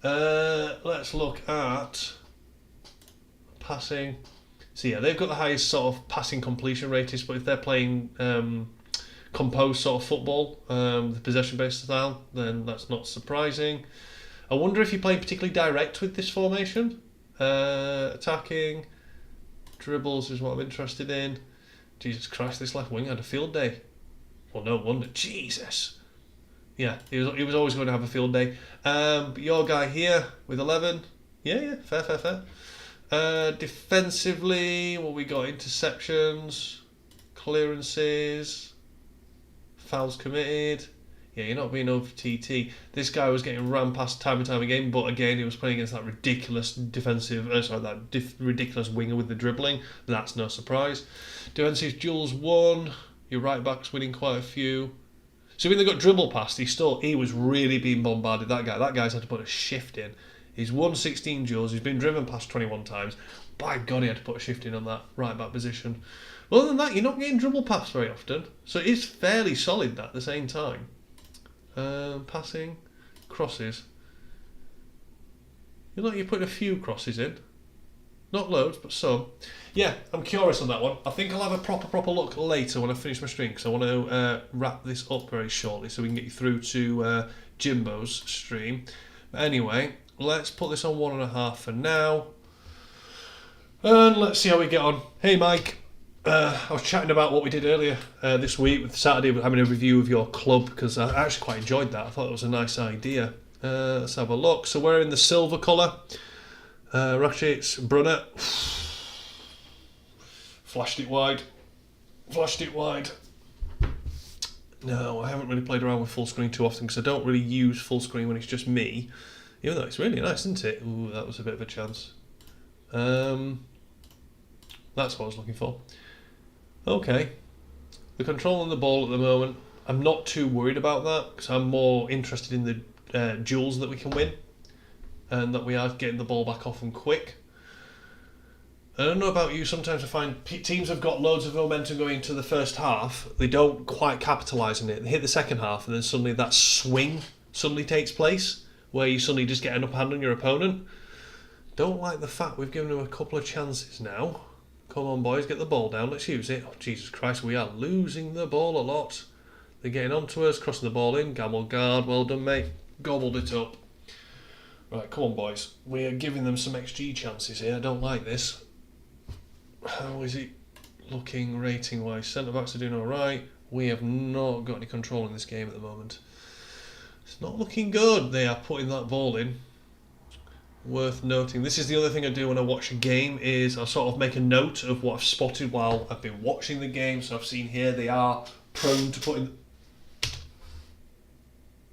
Let's look at passing. So yeah, they've got the highest sort of passing completion rates, but if they're playing composed sort of football, the possession-based style, then that's not surprising. I wonder if you're playing particularly direct with this formation. Attacking, dribbles is what I'm interested in. Jesus Christ, this left wing had a field day. Well, no wonder. Jesus. Yeah, he was always going to have a field day. But your guy here with 11. Yeah, fair. Defensively, what we got? Interceptions, clearances, fouls committed. Yeah, you're not being over TT. This guy was getting ran past time and time again, but again, he was playing against that ridiculous ridiculous winger with the dribbling. That's no surprise. Defensive duels 1. Your right back's winning quite a few. So when they got dribble past, he was really being bombarded. That guy's had to put a shift in. He's won 16 duels. He's been driven past 21 times. By God, he had to put a shift in on that right back position. Well, other than that, you're not getting dribble past very often. So it is fairly solid that at the same time. Passing, crosses. You're putting a few crosses in. Not loads, but some. Yeah, I'm curious on that one. I think I'll have a proper look later when I finish my stream, because I want to wrap this up very shortly so we can get you through to Jimbo's stream. But anyway, let's put this on 1.5 for now. And let's see how we get on. Hey, Mike. I was chatting about what we did earlier this week with Saturday, having a review of your club, because I actually quite enjoyed that. I thought it was a nice idea. Let's have a look. So we're in the silver colour. Ratchets, Brunner. Flashed it wide. No, I haven't really played around with full screen too often because I don't really use full screen when it's just me. Even though it's really nice, isn't it? Ooh, that was a bit of a chance. That's what I was looking for. Okay. The control on the ball at the moment, I'm not too worried about that because I'm more interested in the duels that we can win and that we are getting the ball back off and quick. I don't know about you, sometimes I find teams have got loads of momentum going into the first half, they don't quite capitalise on it. They hit the second half and then suddenly that swing suddenly takes place where you suddenly just get an upper hand on your opponent. Don't like the fact we've given them a couple of chances now. Come on, boys, get the ball down. Let's use it. Oh, Jesus Christ, we are losing the ball a lot. They're getting onto us, crossing the ball in. Gamble guard, well done, mate. Gobbled it up. Right, come on, boys. We are giving them some XG chances here. I don't like this. How is it looking rating-wise? Centre-backs are doing all right. We have not got any control in this game at the moment. It's not looking good. They are putting that ball in. Worth noting. This is the other thing I do when I watch a game is I sort of make a note of what I've spotted while I've been watching the game. So I've seen here they are prone to putting...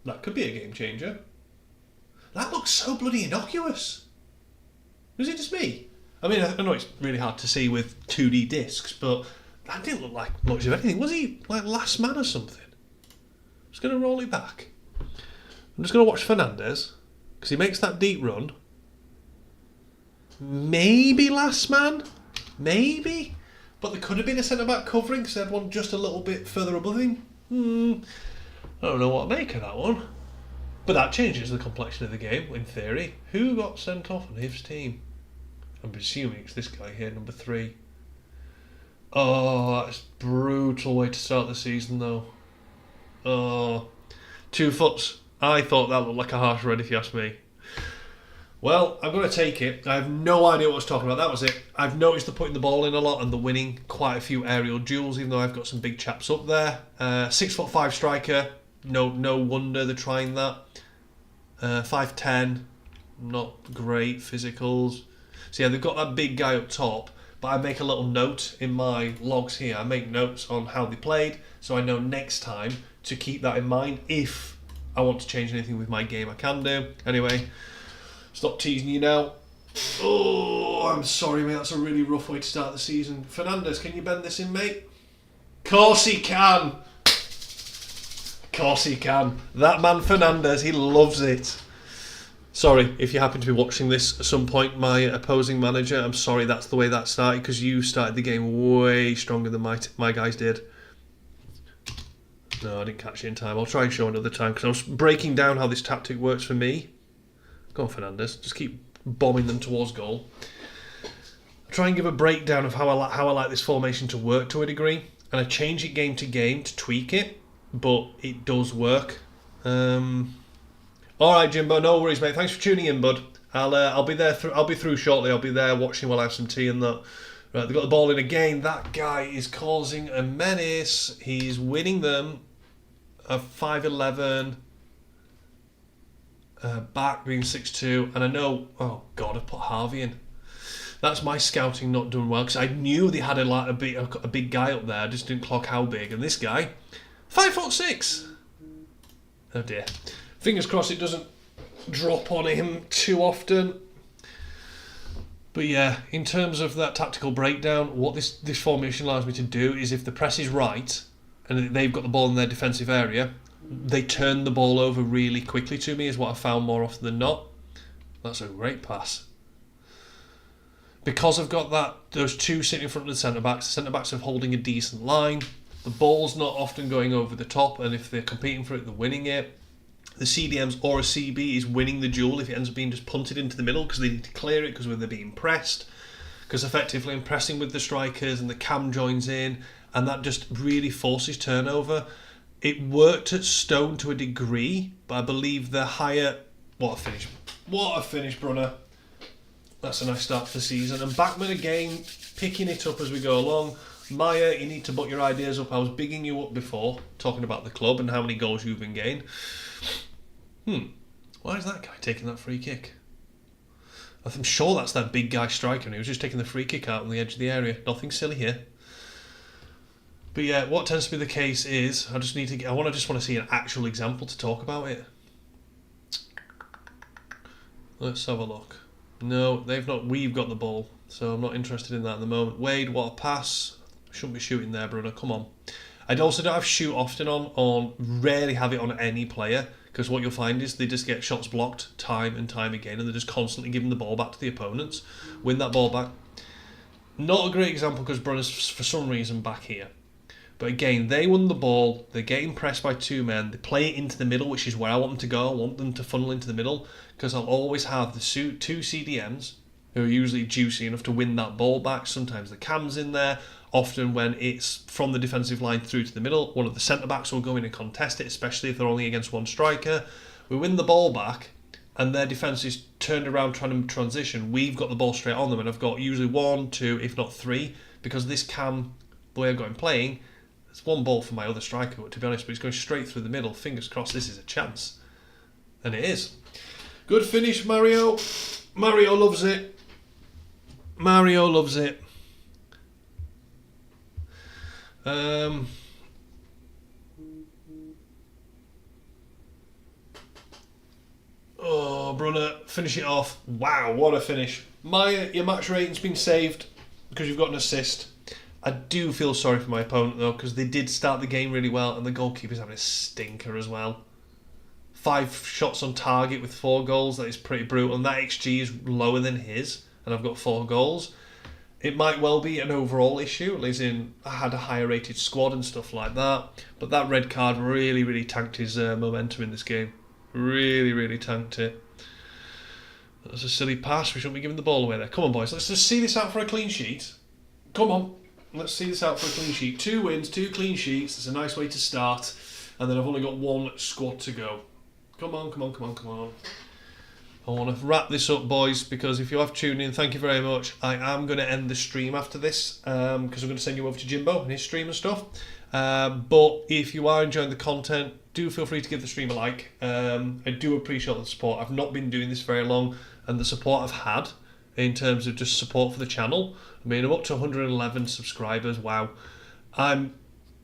That could be a game changer. That looks so bloody innocuous. Was it just me? I mean, I know it's really hard to see with 2D discs, but that didn't look like much of anything. Was he like last man or something? I'm just going to roll it back. I'm just going to watch Fernandez because he makes that deep run. Maybe last man, maybe, but there could have been a centre back covering because they had one just a little bit further above him. I don't know what to make of that one, but that changes the complexion of the game in theory. Who got sent off on his team? I'm presuming it's this guy here, number 3. Oh, that's a brutal way to start the season though. Oh, 2 foots. I thought that looked like a harsh red if you ask me. Well, I'm going to take it. I have no idea what I was talking about. That was it. I've noticed they're putting the ball in a lot and they're winning quite a few aerial duels, even though I've got some big chaps up there. 6'5" striker. No wonder they're trying that. 5'10", not great physicals. So yeah, they've got that big guy up top, but I make a little note in my logs here. I make notes on how they played, so I know next time to keep that in mind. If I want to change anything with my game, I can do. Anyway, stop teasing you now. Oh, I'm sorry, mate. That's a really rough way to start the season. Fernandez, can you bend this in, mate? Course he can. Course he can. That man Fernandez, he loves it. Sorry, if you happen to be watching this at some point, my opposing manager, I'm sorry that's the way that started, because you started the game way stronger than my guys did. No, I didn't catch it in time. I'll try and show another time, because I was breaking down how this tactic works for me. Go on, Fernandez. Just keep bombing them towards goal. I'll try and give a breakdown of how I like this formation to work to a degree, and I change it game to game to tweak it, but it does work. All right, Jimbo, no worries, mate. Thanks for tuning in, bud. I'll be there. I'll be through shortly. I'll be there watching while I have some tea and that. Right, they got the ball in again. That guy is causing a menace. He's winning them. 5-11. Back being 6-2, and I know. Oh God, I put Harvey in. That's my scouting not done well, because I knew they had a big guy up there. I just didn't clock how big. And this guy, 5'6". Oh dear. Fingers crossed it doesn't drop on him too often. But yeah, in terms of that tactical breakdown, what this formation allows me to do is, if the press is right and they've got the ball in their defensive area, they turn the ball over really quickly to me, is what I found more often than not. That's a great pass. Because I've got those two sitting in front of the centre-backs are holding a decent line. The ball's not often going over the top, and if they're competing for it, they're winning it. The CDMs or a CB is winning the duel if it ends up being just punted into the middle, because they need to clear it because they're being pressed. Because effectively I'm pressing with the strikers and the cam joins in, and that just really forces turnover. It worked at Stone to a degree, but I believe the higher... What a finish, Brunner. That's a nice start to the season. And Backman again, picking it up as we go along. Maya, you need to put your ideas up. I was bigging you up before, talking about the club and how many goals you've been getting. Why is that guy taking that free kick? I'm sure that's that big guy striker, and he was just taking the free kick out on the edge of the area. Nothing silly here. But yeah, what tends to be the case is I just want to see an actual example to talk about it. Let's have a look. No, they've not. We've got the ball, so I'm not interested in that at the moment. Wade, what a pass! Shouldn't be shooting there, Bruno. Come on. I also don't have shoot often on. Rarely have it on any player, because what you'll find is they just get shots blocked time and time again, and they're just constantly giving the ball back to the opponents. Win that ball back. Not a great example, because Bruno's for some reason back here. But again, they won the ball, they're getting pressed by two men, they play it into the middle, which is where I want them to go. I want them to funnel into the middle, because I'll always have the two CDMs who are usually juicy enough to win that ball back. Sometimes the cam's in there. Often when it's from the defensive line through to the middle, one of the centre-backs will go in and contest it, especially if they're only against one striker. We win the ball back, and their defence is turned around trying to transition. We've got the ball straight on them, and I've got usually 1, 2, if not 3, because this cam, the way I've got him playing, it's one ball for my other striker, but to be honest, but he's going straight through the middle. Fingers crossed this is a chance. And it is. Good finish, Mario. Mario loves it. Mario loves it. Oh, Brunner, finish it off. Wow, what a finish. Maya, your match rating's been saved because you've got an assist. I do feel sorry for my opponent, though, because they did start the game really well, and the goalkeeper's having a stinker as well. 5 shots on target with 4 goals, that is pretty brutal, and that XG is lower than his, and I've got 4 goals. It might well be an overall issue, as in I had a higher rated squad and stuff like that, but that red card really, really tanked his momentum in this game. Really, really tanked it. That was a silly pass. We shouldn't be giving the ball away there. Come on, boys, let's just see this out for a clean sheet. Come on. Let's see this out for a clean sheet. 2 wins, 2 clean sheets. It's a nice way to start. And then I've only got 1 squad to go. Come on, come on, come on, come on. I want to wrap this up, boys, because if you have tuned in, thank you very much. I am going to end the stream after this, because I'm going to send you over to Jimbo and his stream and stuff. But if you are enjoying the content, do feel free to give the stream a like. I do appreciate the support. I've not been doing this very long, and the support I've had in terms of just support for the channel. I mean, I'm up to 111 subscribers. Wow. I'm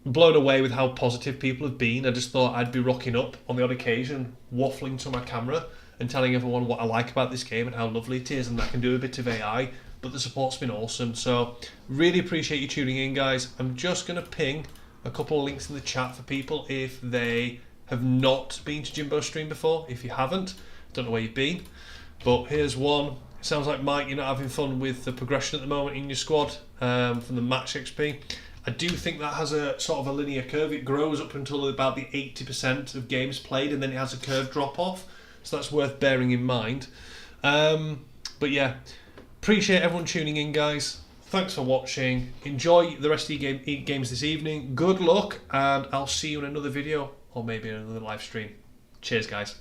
blown away with how positive people have been. I just thought I'd be rocking up on the odd occasion, waffling to my camera and telling everyone what I like about this game and how lovely it is, and I can do a bit of AI, but the support's been awesome. So really appreciate you tuning in, guys. I'm just going to ping a couple of links in the chat for people if they have not been to Jimbo's stream before. If you haven't, Don't know where you've been, but here's one. It sounds like, Mike, you're not having fun with the progression at the moment in your squad from the max XP. I do think that has a sort of a linear curve. It grows up until about the 80% of games played, and then it has a curve drop off. So that's worth bearing in mind. But yeah, appreciate everyone tuning in, guys. Thanks for watching. Enjoy the rest of your games this evening. Good luck, and I'll see you in another video, or maybe another live stream. Cheers, guys.